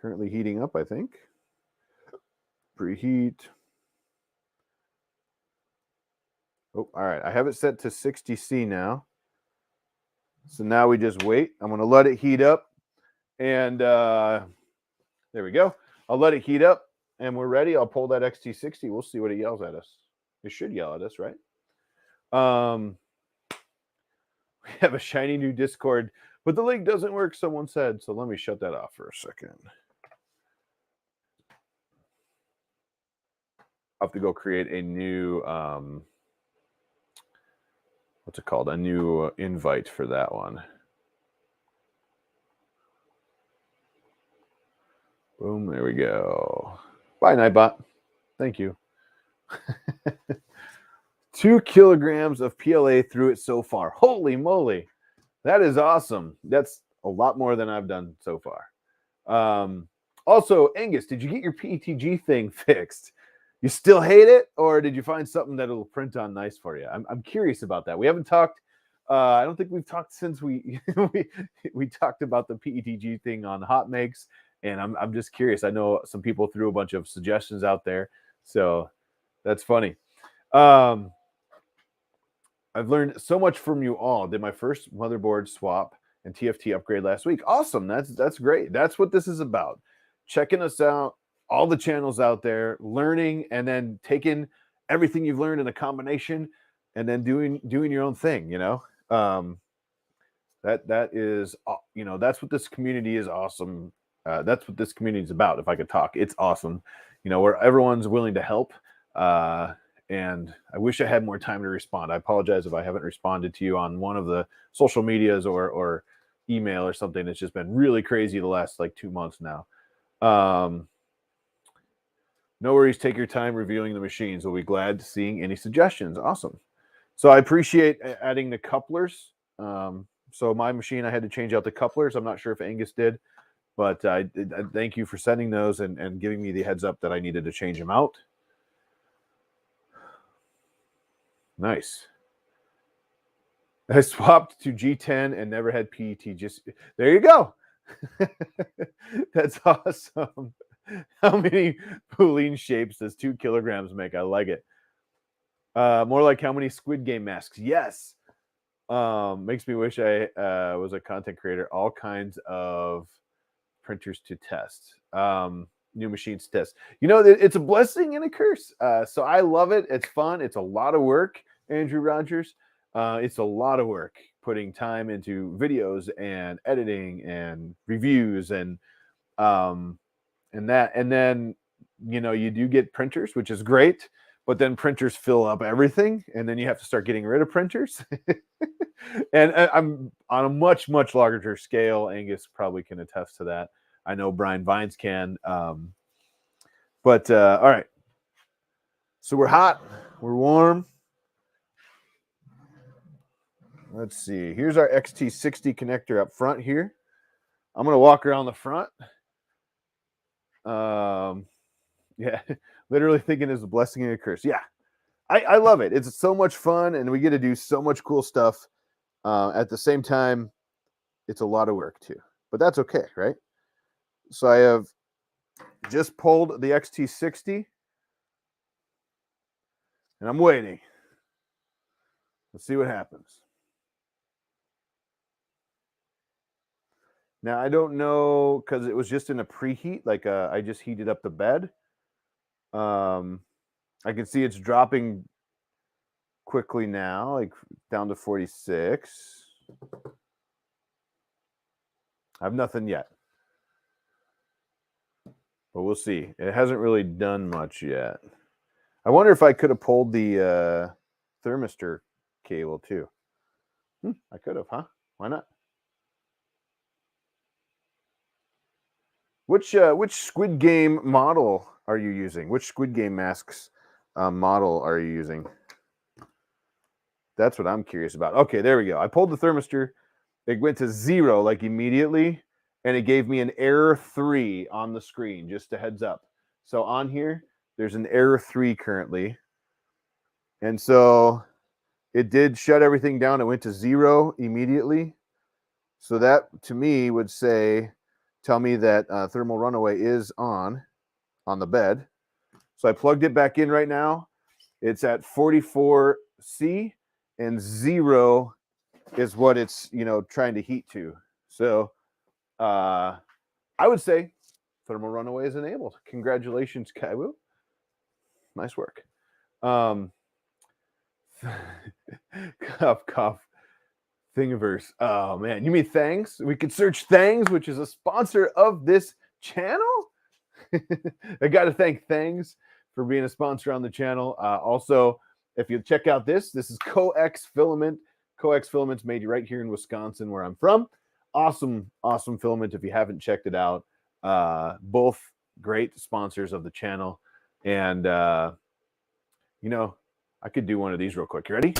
currently heating up, I think. Preheat. Oh, all right. I have it set to 60C now. So now we just wait. I'm going to let it heat up. And there we go. I'll let it heat up and we're ready. I'll pull that XT60. We'll see what it yells at us. It should yell at us, right? We have a shiny new Discord, but the link doesn't work, someone said. So let me shut that off for a second. I'll have to go create a new, what's it called? A new invite for that one. Boom, there we go. Bye, Nightbot. Thank you. 2 kilograms of PLA through it so far. Holy moly. That is awesome. That's a lot more than I've done so far. Also, Angus, did you get your PETG thing fixed? You still hate it, or did you find something that'll print on nice for you? I'm curious about that. We haven't talked. I don't think we've talked since we we talked about the PETG thing on Hot Makes, and I'm just curious. I know some people threw a bunch of suggestions out there, so that's funny. I've learned so much from you all. Did my first motherboard swap and TFT upgrade last week. Awesome. That's great. That's what this is about. Checking us out, all the channels out there, learning, and then taking everything you've learned in a combination and then doing your own thing, you know. That is, you know, that's what this community is. Awesome. That's what this community is about. If I could talk, it's awesome, you know, where everyone's willing to help. And I wish I had more time to respond. I apologize if I haven't responded to you on one of the social medias or email or something. It's just been really crazy the last like 2 months now. No worries. Take your time reviewing the machines. We'll be glad to seeing any suggestions. Awesome. So I appreciate adding the couplers. So my machine, I had to change out the couplers. I'm not sure if Angus did, but I thank you for sending those and giving me the heads up that I needed to change them out. Nice. I swapped to G10 and never had PET. Just there you go. That's awesome. How many Boolean shapes does 2 kilograms make? I like it. More like how many Squid Game masks? Yes. Makes me wish I was a content creator. All kinds of printers to test. New machines to test. You know, it's a blessing and a curse. So I love it. It's fun. It's a lot of work, Andrew Rogers. It's a lot of work putting time into videos and editing and reviews and that. And then, you know, you do get printers, which is great, but then printers fill up everything. And then you have to start getting rid of printers. And I'm on a much, much larger scale. Angus probably can attest to that. I know Brian Vines can. But all right. So we're hot. We're warm. Let's see. Here's our XT60 connector up front here. I'm going to walk around the front. Yeah, literally thinking it's a blessing and a curse. Yeah, I love it. It's so much fun, and we get to do so much cool stuff. At the same time, it's a lot of work too, but that's okay, right? So I have just pulled the XT60, and I'm waiting. Let's see what happens. Now, I don't know, because it was just in a preheat, like I just heated up the bed. I can see it's dropping quickly now, like down to 46. I have nothing yet, but we'll see. It hasn't really done much yet. I wonder if I could have pulled the thermistor cable too. I could have, huh? Why not? Which Squid Game model are you using? Which Squid Game masks model are you using? That's what I'm curious about. Okay, there we go. I pulled the thermistor. It went to 0 like immediately, and it gave me an error 3 on the screen, just a heads up. So on here, there's an error 3 currently. And so it did shut everything down. It went to 0 immediately. So that, to me, would tell me that thermal runaway is on the bed. So I plugged it back in right now. It's at 44C, and 0 is what it's, trying to heat to. So I would say thermal runaway is enabled. Congratulations, Kaiwu. Nice work. Cough, cough. Thingiverse. Oh man, you mean Thangs? We could search Thangs, which is a sponsor of this channel. I got to thank Thangs for being a sponsor on the channel. Also, if you check out this is Coax filament. Coax filament's made right here in Wisconsin, where I'm from. Awesome filament. If you haven't checked it out, both great sponsors of the channel. And I could do one of these real quick. You ready?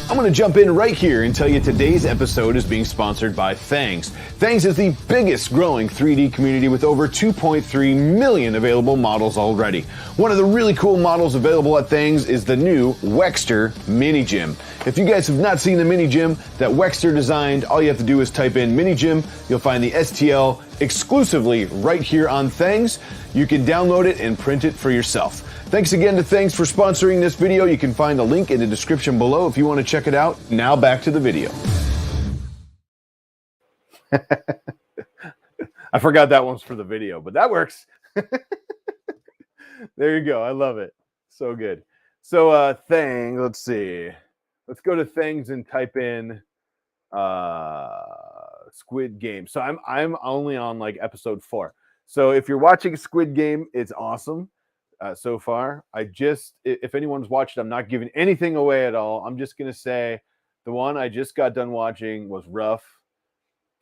I'm going to jump in right here and tell you today's episode is being sponsored by Thangs. Thangs is the biggest growing 3D community with over 2.3 million available models already. One of the really cool models available at Thangs is the new Wexter Mini Gym. If you guys have not seen the Mini Gym that Wexter designed, all you have to do is type in Mini Gym. You'll find the STL exclusively right here on Thangs. You can download it and print it for yourself. Thanks again to Thangs for sponsoring this video. You can find the link in the description below if you want to check it out. Now back to the video. I forgot that one's for the video, but that works. There you go. I love it. So good. So Thang, let's see. Let's go to Thangs and type in Squid Game. So I'm only on like episode 4. So if you're watching Squid Game, it's awesome. So far, if anyone's watched, I'm not giving anything away at all. I'm just going to say the one I just got done watching was rough,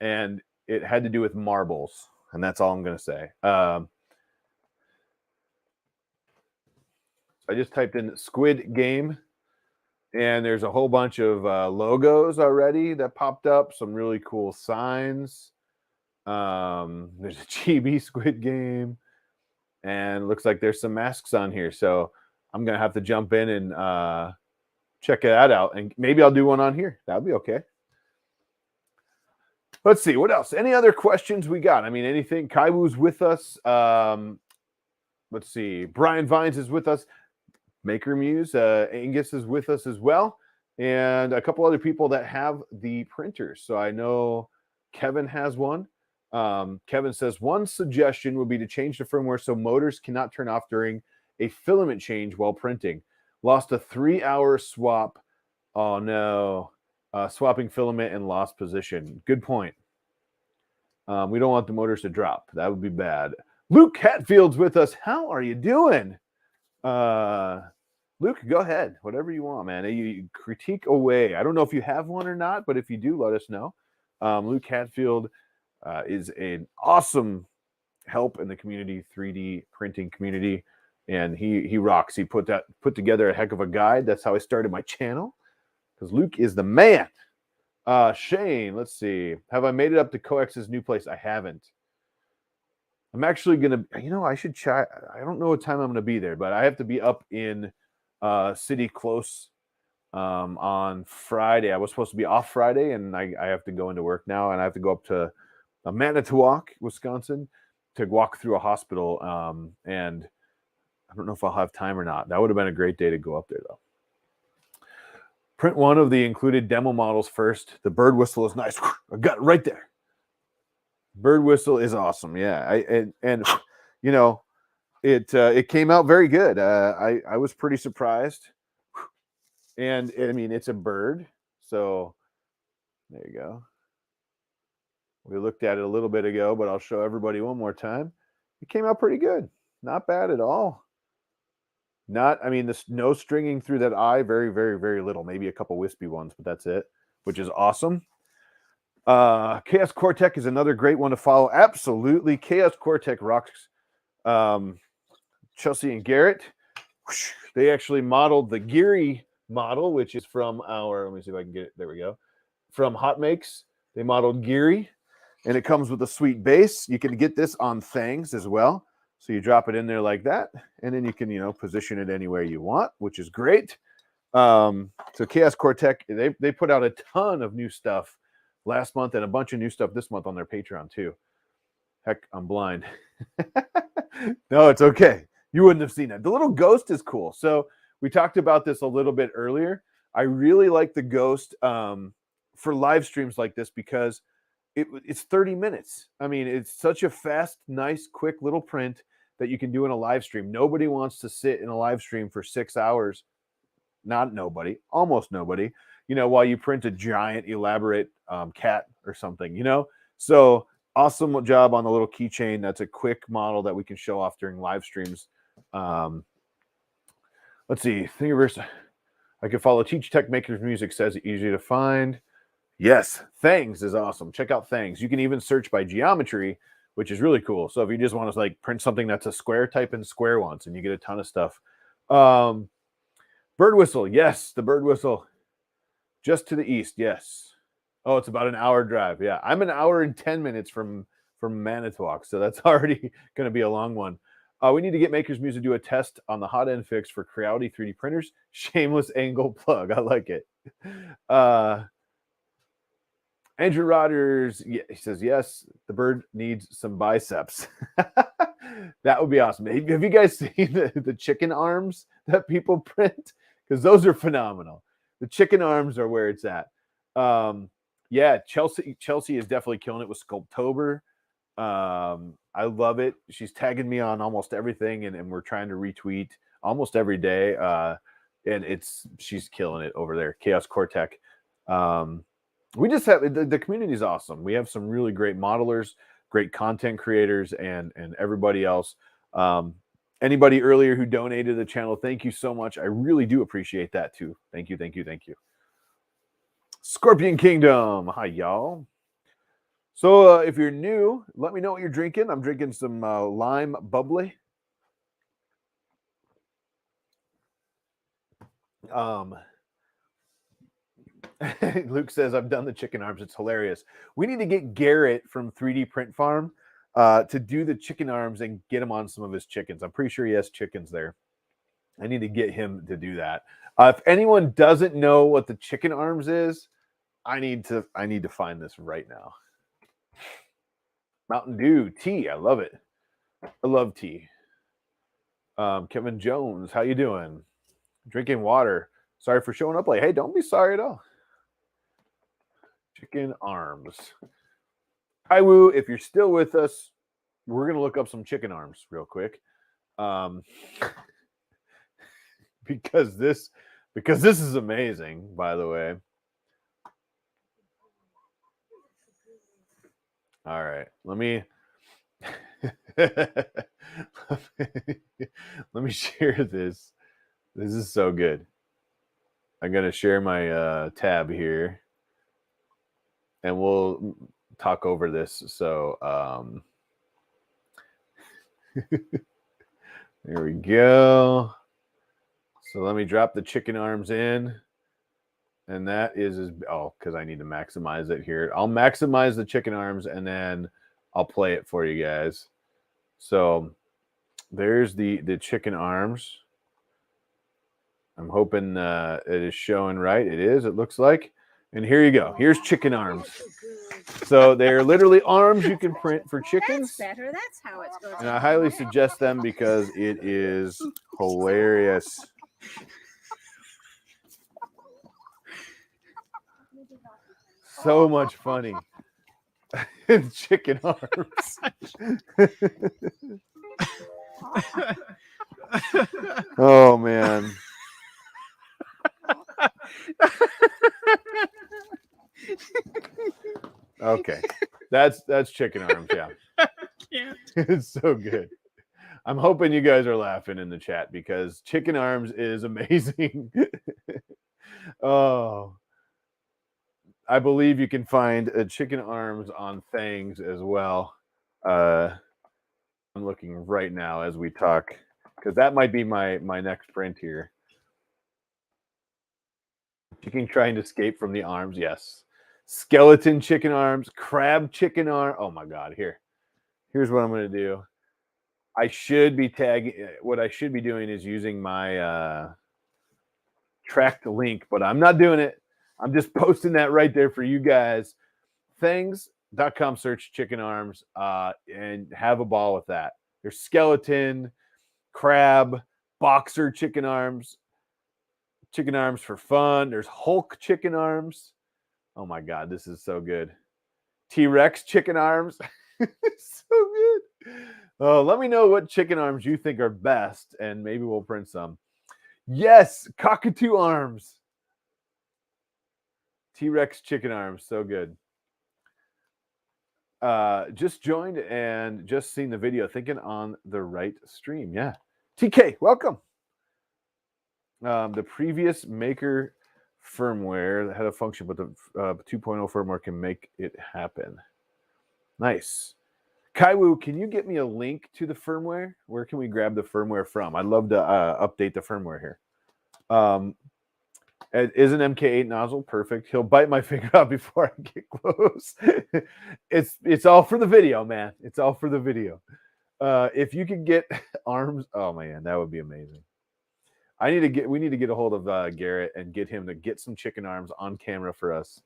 and it had to do with marbles, and that's all I'm going to say. I just typed in Squid Game, and there's a whole bunch of logos already that popped up, some really cool signs. There's a chibi Squid Game. And looks like there's some masks on here. So I'm going to have to jump in and check that out. And maybe I'll do one on here. That'll be okay. Let's see. What else? Any other questions we got? I mean, anything? Kaiwu's with us. Let's see. Brian Vines is with us. Maker Muse. Angus is with us as well. And a couple other people that have the printers. So I know Kevin has one. Kevin says, one suggestion would be to change the firmware so motors cannot turn off during a filament change while printing. Lost a 3-hour swap. Oh, no. Swapping filament and lost position. Good point. We don't want the motors to drop. That would be bad. Luke Hatfield's with us. How are you doing? Luke, go ahead. Whatever you want, man. You critique away. I don't know if you have one or not, but if you do, let us know. Luke Hatfield is an awesome help in the community, 3D printing community, and he rocks. He put together a heck of a guide. That's how I started my channel, because Luke is the man. Shane, let's see. Have I made it up to Coex's new place? I haven't. I'm actually gonna, I should check. I don't know what time I'm gonna be there, but I have to be up in city close on Friday. I was supposed to be off Friday, and I have to go into work now, and I have to go up to Manitowoc, Wisconsin, to walk through a hospital. And I don't know if I'll have time or not. That would have been a great day to go up there, though. Print one of the included demo models first. The bird whistle is nice. I got it right there. Bird whistle is awesome. Yeah, it came out very good. I was pretty surprised. And I mean, it's a bird, so there you go. We looked at it a little bit ago, but I'll show everybody one more time. It came out pretty good. Not bad at all. No stringing through that eye. Very, very, very little. Maybe a couple wispy ones, but that's it, which is awesome. Chaos Cortec is another great one to follow. Absolutely. Chaos Cortec rocks. Chelsea and Garrett. They actually modeled the Geary model, which is from our, let me see if I can get it. There we go. From Hot Makes. They modeled Geary, and it comes with a sweet base. You can get this on Thangs as well. So you drop it in there like that, and then you can, position it anywhere you want, which is great. So Chaos Cortec, they put out a ton of new stuff last month and a bunch of new stuff this month on their Patreon too. Heck, I'm blind. No, it's okay. You wouldn't have seen it. The little ghost is cool. So we talked about this a little bit earlier. I really like the ghost for live streams like this because it's 30 minutes. I mean, it's such a fast, nice, quick little print that you can do in a live stream. Nobody wants to sit in a live stream for 6 hours. Not nobody, almost nobody, while you print a giant, elaborate cat or something, So awesome job on the little keychain. That's a quick model that we can show off during live streams. Let's see. Thingiverse. I can follow Teach Tech Makers Music, says easy to find. Yes, Thangs is awesome. Check out Thangs. You can even search by geometry, which is really cool. So if you just want to print something that's a square, type in square once and you get a ton of stuff. Bird whistle. Yes, the bird whistle. Just to the east. Yes. Oh, it's about an hour drive. Yeah, I'm an hour and 10 minutes from Manitowoc, so that's already going to be a long one. We need to get Makers Music to do a test on the hot end fix for Creality 3D printers. Shameless angle plug. I like it. Andrew Rodgers, yeah, he says, yes, the bird needs some biceps. That would be awesome. Have you guys seen the chicken arms that people print? Because those are phenomenal. The chicken arms are where it's at. Yeah, Chelsea is definitely killing it with Sculptober. I love it. She's tagging me on almost everything, and we're trying to retweet almost every day. And she's killing it over there. Chaos Cortec. We just have the community is awesome. We have some really great modelers, great content creators, and everybody else. Anybody earlier who donated to the channel, thank you so much. I really do appreciate that too. Thank you, thank you, thank you. Scorpion Kingdom, hi y'all. So if you're new, let me know what you're drinking. I'm drinking some lime bubbly. Luke says, I've done the chicken arms. It's hilarious. We need to get Garrett from 3D Print Farm to do the chicken arms and get him on some of his chickens. I'm pretty sure he has chickens there. I need to get him to do that. If anyone doesn't know what the chicken arms is, I need to find this right now. Mountain Dew tea. I love it. I love tea. Kevin Jones, how you doing? Drinking water. Sorry for showing up late. Hey, don't be sorry at all. Chicken arms. Kaiwu, if you're still with us, we're going to look up some chicken arms real quick. Because this is amazing, by the way. All right, let me share this. This is so good. I'm going to share my tab here, and we'll talk over this. So there we go. So let me drop the chicken arms in. And that is because I need to maximize it here. I'll maximize the chicken arms and then I'll play it for you guys. So there's the chicken arms. I'm hoping it is showing right. It is, it looks like. And here you go. Here's chicken arms. So they're literally arms you can print for chickens. That's better. That's how it's going. And I highly suggest them because it is hilarious. So much funny. Chicken arms. Oh man. Okay. That's chicken arms, yeah. It's so good. I'm hoping you guys are laughing in the chat because chicken arms is amazing. Oh. I believe you can find chicken arms on Thangs as well. I'm looking right now as we talk because that might be my next print here. Chicken trying to escape from the arms. Yes. Skeleton chicken arms, crab chicken arm. Oh my God. Here's what I'm going to do. I should be tagging. What I should be doing is using my tracked link, but I'm not doing it. I'm just posting that right there for you guys. Thangs.com, search chicken arms, and have a ball with that. There's skeleton, crab, boxer chicken arms for fun. There's Hulk chicken arms. Oh my God, this is so good. T-Rex chicken arms. So good. Oh, let me know what chicken arms you think are best, and maybe we'll print some. Yes, cockatoo arms. T-Rex chicken arms, so good. Just joined and just seen the video, thinking on the right stream. Yeah. TK, welcome. The previous maker firmware that had a function, but the 2.0 firmware can make it happen. Nice. Kaiwu, can you get me a link to the firmware? Where can we grab the firmware from? I'd love to update the firmware here. It is an MK8 nozzle. Perfect. He'll bite my finger out before I get close. It's all for the video, man. It's all for the video. If you could get arms, oh man, that would be amazing. We need to get a hold of Garrett and get him to get some chicken arms on camera for us.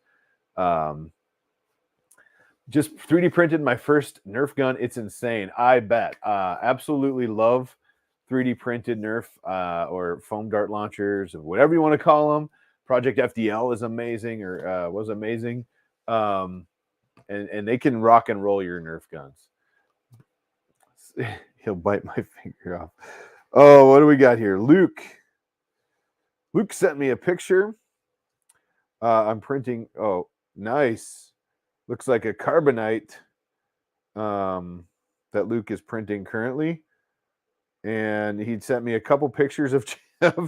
Just 3D printed my first Nerf gun. It's insane. I bet. Absolutely love 3D printed Nerf or foam dart launchers, or whatever you want to call them. Project FDL is amazing, or was amazing. And they can rock and roll your Nerf guns. He'll bite my finger off. Oh, what do we got here? Luke sent me a picture. I'm printing. Oh, nice. Looks like a carbonite that Luke is printing currently. And he sent me a couple pictures of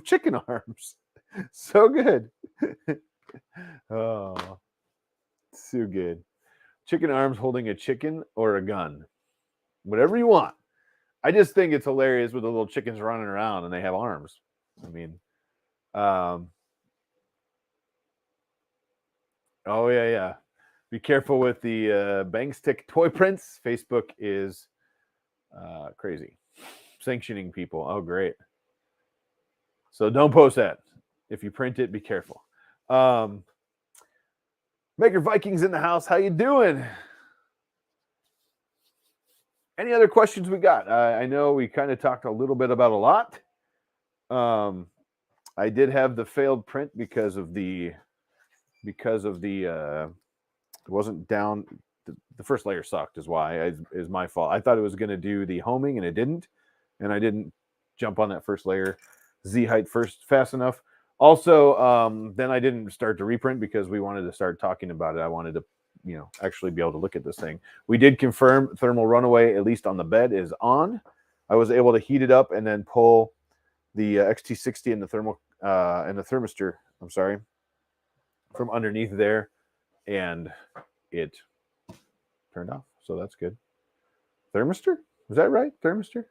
chicken arms. So good. Oh, so good. Chicken arms holding a chicken or a gun. Whatever you want. I just think it's hilarious with the little chickens running around and they have arms. I mean, oh, yeah. Be careful with the bang stick toy prints. Facebook is crazy. Sanctioning people. Oh, great. So don't post that. If you print it, be careful. Maker Vikings in the house. How you doing? Any other questions we got? I know we kind of talked a little bit about a lot. I did have the failed print because of the it wasn't down. The first layer sucked is why. Is my fault. I thought it was going to do the homing and it didn't. And I didn't jump on that first layer Z height fast enough. Also, then I didn't start to reprint because we wanted to start talking about it. I wanted to, actually be able to look at this thing. We did confirm thermal runaway, at least on the bed, is on. I was able to heat it up and then pull the XT60 and the thermistor, I'm sorry, from underneath there, and it turned off. So that's good. Thermistor? Was that right? Thermistor?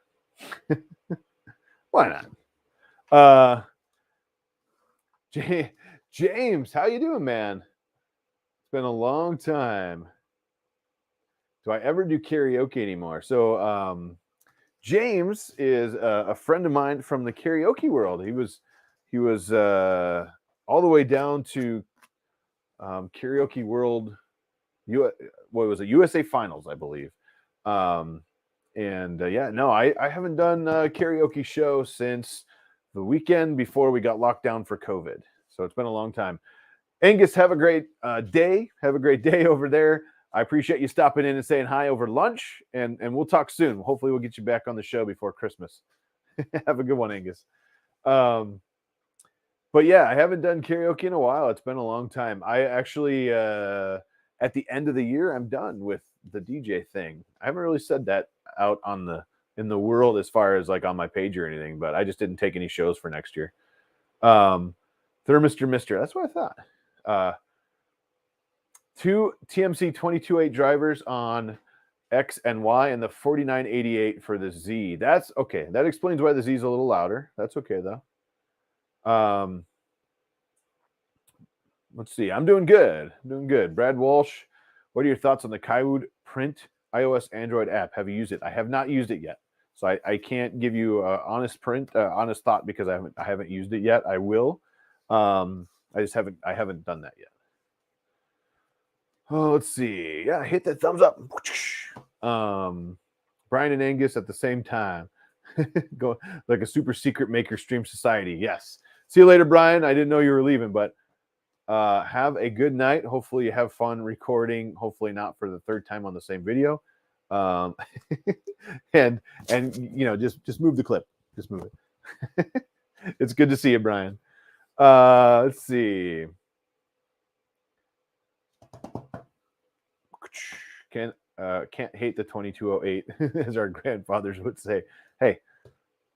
Why not? James, how you doing, man? It's been a long time. Do I ever do karaoke anymore? So James is a friend of mine from the karaoke world. He was all the way down to karaoke world. What was it? USA Finals, I believe. I haven't done a karaoke show since the weekend before we got locked down for COVID. So it's been a long time. Angus, have a great day. Have a great day over there. I appreciate you stopping in and saying hi over lunch, and we'll talk soon. Hopefully we'll get you back on the show before Christmas. Have a good one, Angus. But yeah, I haven't done karaoke in a while. It's been a long time. I actually, at the end of the year, I'm done with the DJ thing. I haven't really said that out in the world as far as like on my page or anything, but I just didn't take any shows for next year. Thermistor Mister, that's what I thought. 2 TMC 22.8 drivers on X and Y, and the 4988 for the Z. That's okay. That explains why the Z is a little louder. That's okay though. Let's see. I'm doing good. I'm doing good. Brad Walsh, what are your thoughts on the Kywoo Print iOS Android app? Have you used it? I have not used it yet, so I can't give you honest thought because I haven't used it yet. I will. I haven't done that yet. Oh, let's see. Yeah, hit that thumbs up. Brian and Angus at the same time. Go like a super secret maker stream society. Yes. See you later, Brian. I didn't know you were leaving, but have a good night. Hopefully you have fun recording. Hopefully not for the third time on the same video. And you know, just move the clip. Just move it. It's good to see you, Brian. Let's see. Can't hate the 2208, as our grandfathers would say. Hey,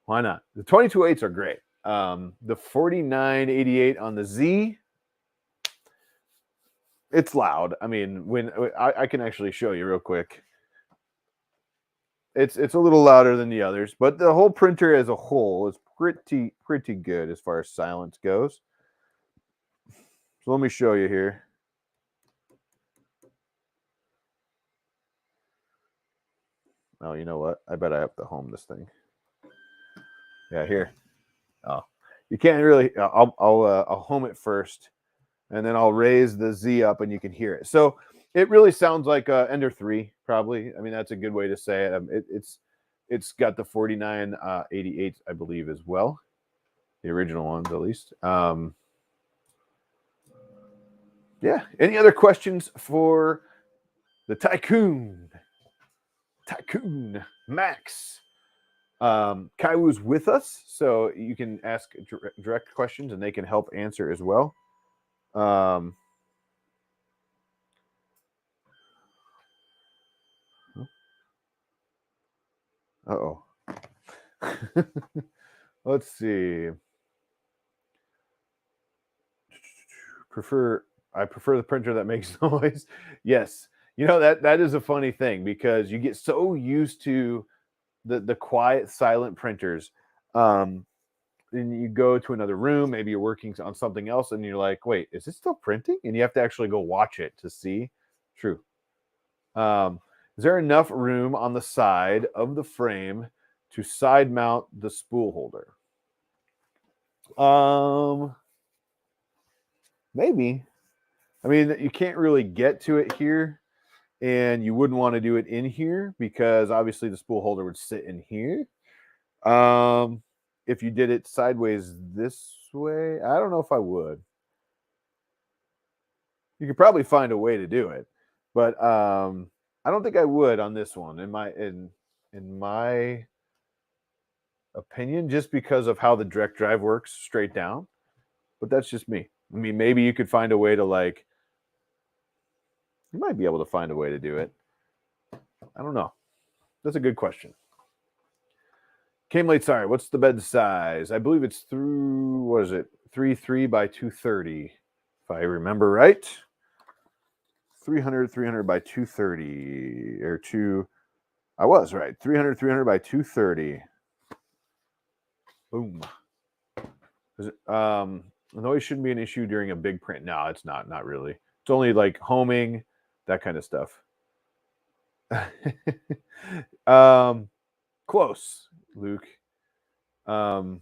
why not? The 2208s are great. The 4988 on the Z, it's loud. I mean, when I can actually show you real quick. It's a little louder than the others, but the whole printer as a whole is pretty good as far as silence goes. So let me show you here. Oh, you know what? I bet I have to home this thing. Yeah, here. Oh, you can't really. I'll home it first, and then I'll raise the Z up, and you can hear it. So it really sounds like Ender 3, probably. I mean, that's a good way to say it. It's got the 4988, I believe, as well, the original ones at least. Yeah. Any other questions for the Tycoon Max? Kaiwu's with us, so you can ask direct questions, and they can help answer as well. Uh-oh. Let's see. I prefer the printer that makes noise. Yes. You know, that is a funny thing because you get so used to the quiet, silent printers. And you go to another room, maybe you're working on something else, and you're like, wait, is it still printing? And you have to actually go watch it to see. True. Is there enough room on the side of the frame to side mount the spool holder? Maybe. I mean, you can't really get to it here, and you wouldn't want to do it in here because obviously the spool holder would sit in here. If you did it sideways this way, I don't know if I would. You could probably find a way to do it, but I don't think I would on this one in my opinion, just because of how the direct drive works straight down. But that's just me. I mean, maybe you could find a way to you might be able to find a way to do it. I don't know. That's a good question. Came late, sorry. What's the bed size? I believe it's 3 by 230, if I remember right. 300 by 230 or 2. I was right. 300 by 230. Boom. Noise shouldn't be an issue during a big print. No, it's not really. It's only like homing, that kind of stuff. Close, Luke. Kinda.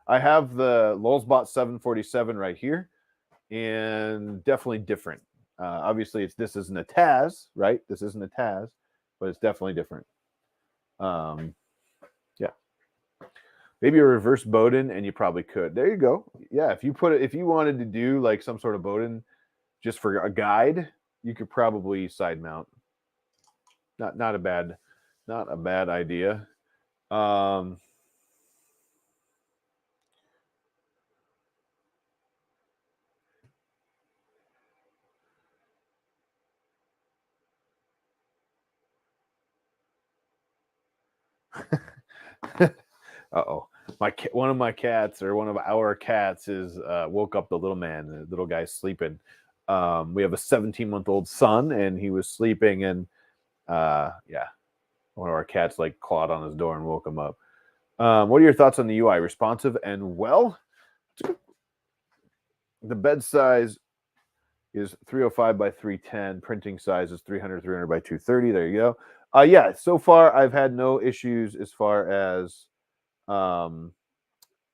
I have the Lulzbot 747 right here, and definitely different. Obviously, this isn't a Taz, right? This isn't a Taz, but it's definitely different. Yeah. Maybe a reverse Bowden, and you probably could. There you go. Yeah, if you wanted to do like some sort of Bowden just for a guide, you could probably side mount. Not a bad idea. Uh-oh. One of my cats, or one of our cats, is woke up the little man. The little guy's sleeping. We have a 17-month-old son, and he was sleeping, and yeah, one of our cats like clawed on his door and woke him up. What are your thoughts on the UI? Responsive and well? The bed size is 305 by 310. Printing size is 300 by 230. There you go. Yeah, so far I've had no issues as far as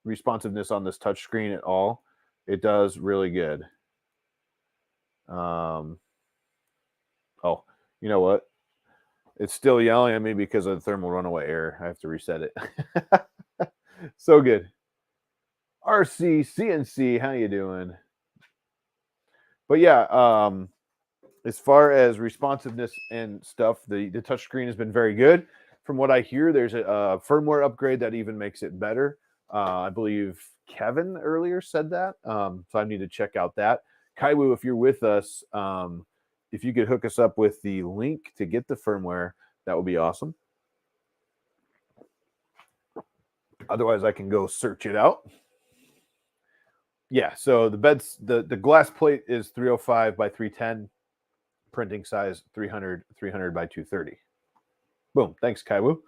responsiveness on this touchscreen at all. It does really good. Oh, you know what? It's still yelling at me because of the thermal runaway error. I have to reset it. So good. RC CNC, how you doing? But yeah, as far as responsiveness and stuff, the touchscreen has been very good. From what I hear, there's a firmware upgrade that even makes it better. I believe Kevin earlier said that, so I need to check out that. Kaiwu, if you're with us, if you could hook us up with the link to get the firmware, that would be awesome. Otherwise, I can go search it out. Yeah, so the glass plate is 305 by 310. Printing size 300 by 230. Boom. Thanks, Kaiwu.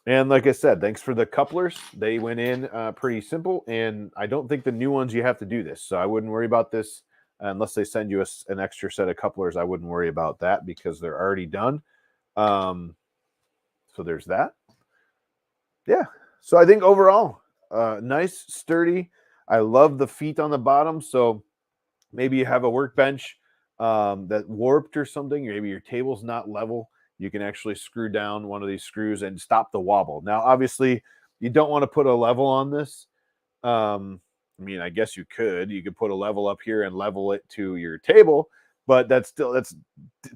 And like I said, thanks for the couplers. They went in pretty simple, and I don't think the new ones you have to do this, so I wouldn't worry about this unless they send you an extra set of couplers. I wouldn't worry about that because they're already done. So there's that. Yeah. So I think overall, nice, sturdy. I love the feet on the bottom. So maybe you have a workbench that warped or something. Maybe your table's not level. You can actually screw down one of these screws and stop the wobble. Now, obviously, you don't want to put a level on this. I mean, I guess you could. You could put a level up here and level it to your table, but that's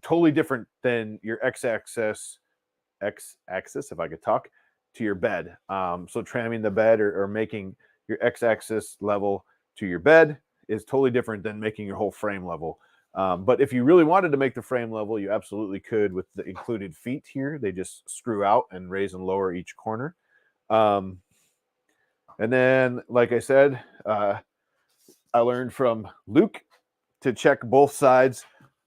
totally different than your x-axis, if I could talk, to your bed. So tramming the bed or making your x-axis level to your bed is totally different than making your whole frame level. But if you really wanted to make the frame level, you absolutely could with the included feet here. They just screw out and raise and lower each corner. And then, like I said, I learned from Luke to check both sides.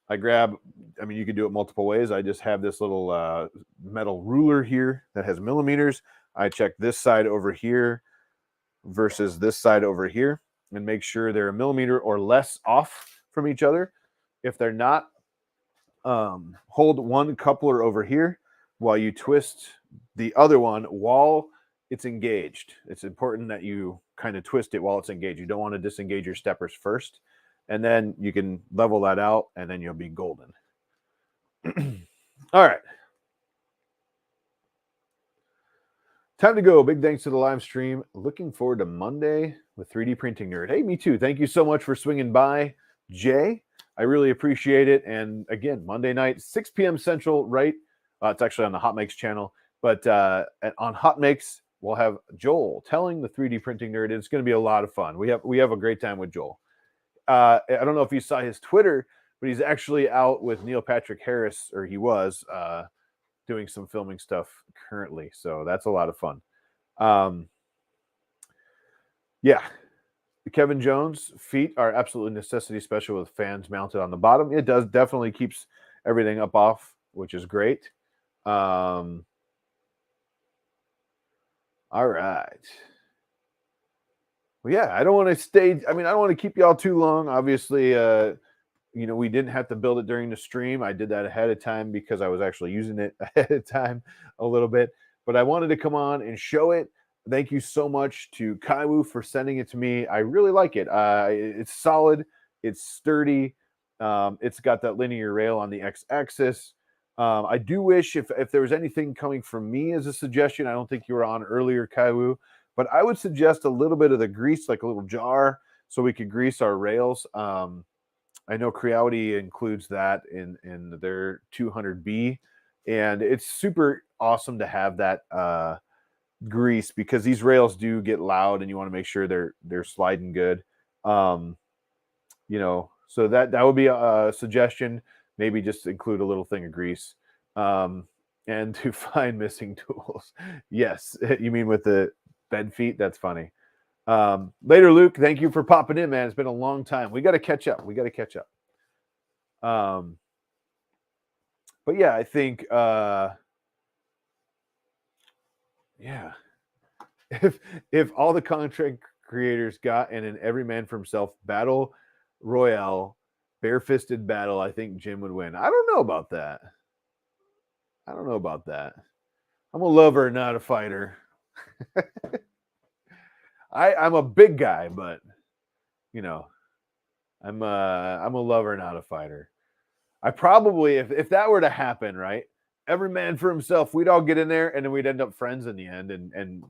I mean, you can do it multiple ways. I just have this little metal ruler here that has millimeters. I check this side over here versus this side over here and make sure they're a millimeter or less off from each other. If they're not, hold one coupler over here while you twist the other one while it's engaged. It's important that you kind of twist it while it's engaged. You don't want to disengage your steppers first, and then you can level that out, and then you'll be golden. All right. Time to go. Big thanks to the live stream. Looking forward to Monday with 3D Printing Nerd. Hey, me too. Thank you so much for swinging by, Jay. I really appreciate it. And again, Monday night, 6 p.m. Central, right? It's actually on the Hot Makes channel. But on Hot Makes, we'll have Joel telling the 3D Printing Nerd. It's going to be a lot of fun. We have a great time with Joel. I don't know if you saw his Twitter, but he's actually out with Neil Patrick Harris, or he was, doing some filming stuff currently. So that's a lot of fun. Yeah. Kevin Jones feet are absolutely necessity, especially with fans mounted on the bottom. It does definitely keeps everything up off, which is great. All right. Well, yeah, I don't want to keep y'all too long. Obviously, we didn't have to build it during the stream. I did that ahead of time because I was actually using it ahead of time a little bit. But I wanted to come on and show it. Thank you so much to Kaiwu for sending it to me. I really like it. It's solid. It's sturdy. It's got that linear rail on the x-axis. I do wish if there was anything coming from me as a suggestion, I don't think you were on earlier, Kaiwu, but I would suggest a little bit of the grease, like a little jar, so we could grease our rails. I know Creality includes that in their 200B, and it's super awesome to have that grease because these rails do get loud, and you want to make sure they're sliding good. So that would be a suggestion. Maybe just include a little thing of grease, and to find missing tools. Yes, you mean with the bed feet? That's funny. Later, Luke. Thank you for popping in, man. It's been a long time. We got to catch up. But yeah, I think yeah. If all the content creators got in an every man for himself battle royale, bare-fisted battle, I think Jim would win. I don't know about that. I'm a lover, not a fighter. I'm a big guy, but you know, I'm a lover, not a fighter. I probably, if that were to happen, right? Every man for himself, we'd all get in there and then we'd end up friends in the end, and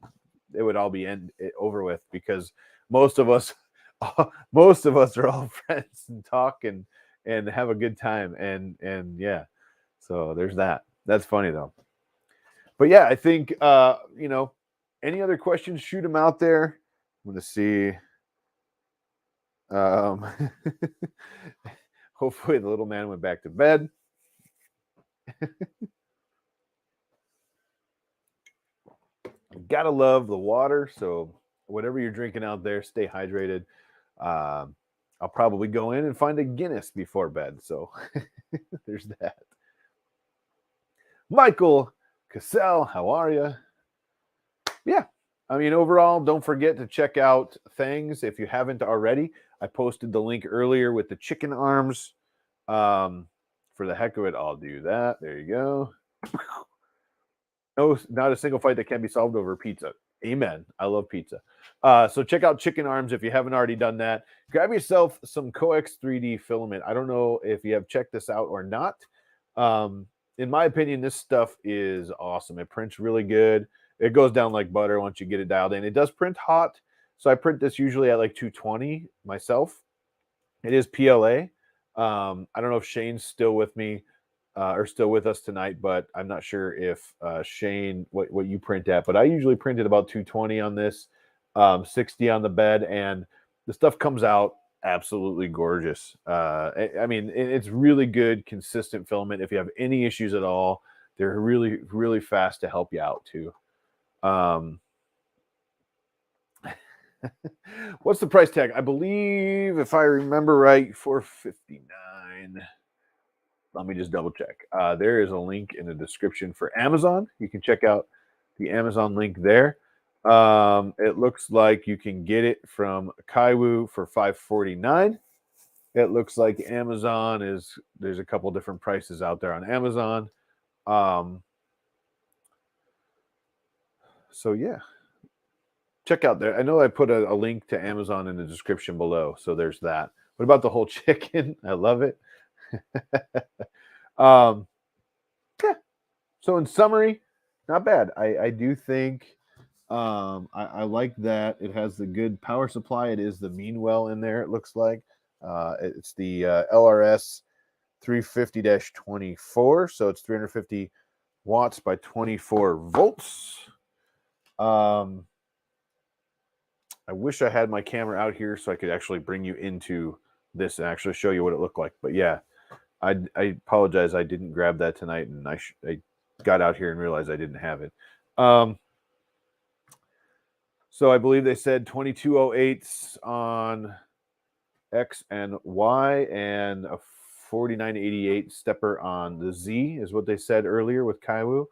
it would all be over with because most of us are all friends and talk and have a good time and yeah. So there's that. That's funny though. But yeah, I think any other questions, shoot them out there. I'm gonna see. Um, hopefully the little man went back to bed. Gotta love the water. So whatever you're drinking out there, stay hydrated. I'll probably go in and find a Guinness before bed. So there's that. Michael Cassell, how are you? Yeah. I mean, overall, don't forget to check out Thangs if you haven't already. I posted the link earlier with the chicken arms. For the heck of it, I'll do that. There you go. No, not a single fight that can be solved over pizza. Amen. I love pizza. So check out Chicken Arms if you haven't already done that. Grab yourself some Coex 3D filament. I don't know if you have checked this out or not. In my opinion, this stuff is awesome. It prints really good. It goes down like butter once you get it dialed in. It does print hot. So I print this usually at like 220 myself. It is PLA. I don't know if Shane's still with me or still with us tonight, but I'm not sure if Shane, what you print at, but I usually print at about 220 on this, 60 on the bed, and the stuff comes out absolutely gorgeous. I mean, it's really good, consistent filament. If you have any issues at all, they're really, really fast to help you out too. What's the price tag? I believe, if I remember right, $459. Let me just double check. There is a link in the description for Amazon. You can check out the Amazon link there. It looks like you can get it from Kaiwu for $549. It looks like Amazon there's a couple different prices out there on Amazon. So yeah, check out there. I know I put a link to Amazon in the description below. So there's that. What about the whole chicken? I love it. Yeah. So in summary, not bad. I do think I like that it has the good power supply. It is the Meanwell in there. It looks like it's the LRS 350-24, so it's 350 watts by 24 volts. I wish I had my camera out here so I could actually bring you into this and actually show you what it looked like. But yeah, I apologize. I didn't grab that tonight, and I got out here and realized I didn't have it. So I believe they said 2208s on X and Y and a 4988 stepper on the Z is what they said earlier with Kaiwu.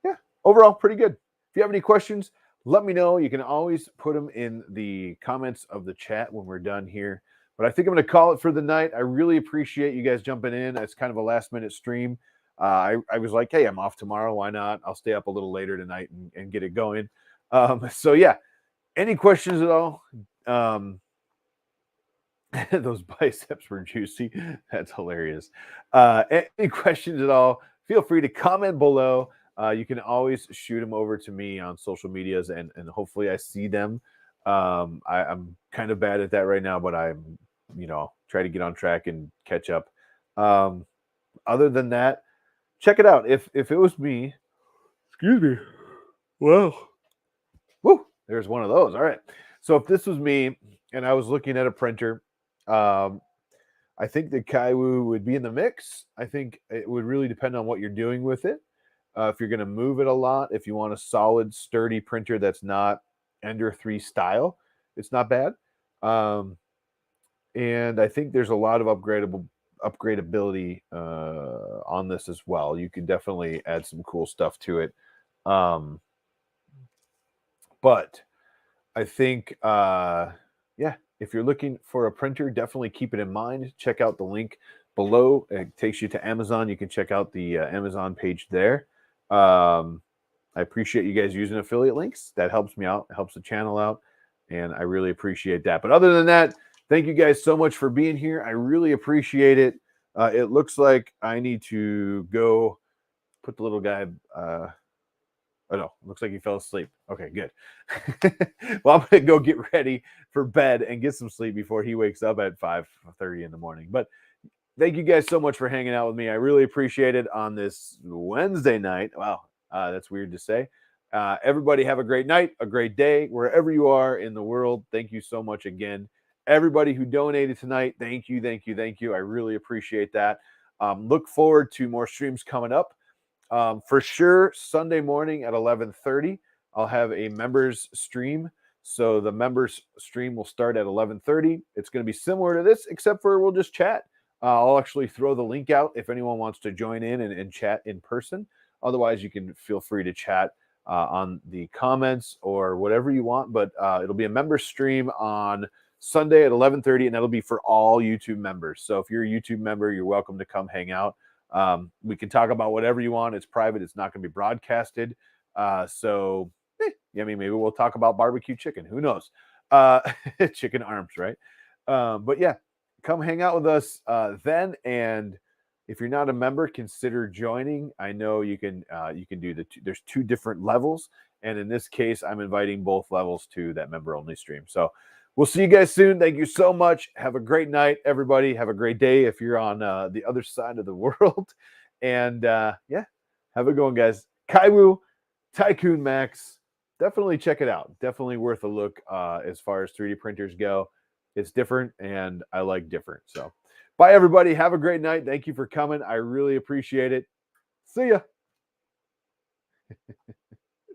Yeah, overall pretty good. If you have any questions, let me know. You can always put them in the comments of the chat when we're done here. But I think I'm going to call it for the night. I really appreciate you guys jumping in. It's kind of a last minute stream. I was like, hey, I'm off tomorrow. Why not? I'll stay up a little later tonight and get it going. So yeah, any questions at all? Those biceps were juicy. That's hilarious. Any questions at all? Feel free to comment below. You can always shoot them over to me on social medias, and hopefully I see them. I'm kind of bad at that right now, but I'm try to get on track and catch up. Other than that, check it out. If it was me, excuse me. Well, woo, there's one of those. All right. So if this was me and I was looking at a printer, I think the Kaiwu would be in the mix. I think it would really depend on what you're doing with it. If you're going to move it a lot, if you want a solid, sturdy printer that's not Ender 3 style. It's not bad. And I think there's a lot of upgradability on this as well. You can definitely add some cool stuff to it. But I think, yeah, if you're looking for a printer, definitely keep it in mind. Check out the link below. It takes you to Amazon. You can check out the Amazon page there. I appreciate you guys using affiliate links. That helps me out, helps the channel out, and I really appreciate that. But other than that, thank you guys so much for being here. I really appreciate it. It looks like I need to go put the little guy. Oh no, looks like he fell asleep. Okay, good. Well, I'm gonna go get ready for bed and get some sleep before he wakes up at 5:30 in the morning. But thank you guys so much for hanging out with me. I really appreciate it on this Wednesday night. Wow, that's weird to say. Everybody have a great night, a great day, wherever you are in the world. Thank you so much again. Everybody who donated tonight, thank you, thank you, thank you. I really appreciate that. Look forward to more streams coming up. For sure, Sunday morning at 11:30, I'll have a members stream. So the members stream will start at 11:30. It's going to be similar to this, except for we'll just chat. I'll actually throw the link out if anyone wants to join in and chat in person. Otherwise, you can feel free to chat on the comments or whatever you want. But it'll be a member stream on Sunday at 11:30, and that'll be for all YouTube members. So if you're a YouTube member, you're welcome to come hang out. We can talk about whatever you want. It's private. It's not going to be broadcasted. I mean, maybe we'll talk about barbecue chicken. Who knows? Chicken arms, right? But yeah, come hang out with us then. And if you're not a member, consider joining. I know you can do there's 2 different levels. And in this case, I'm inviting both levels to that member only stream. So we'll see you guys soon. Thank you so much. Have a great night, everybody. Have a great day if you're on the other side of the world. And yeah, have a good one, guys. Kywoo Tycoon Max. Definitely check it out. Definitely worth a look as far as 3D printers go. It's different, and I like different. So bye, everybody. Have a great night. Thank you for coming. I really appreciate it. See ya.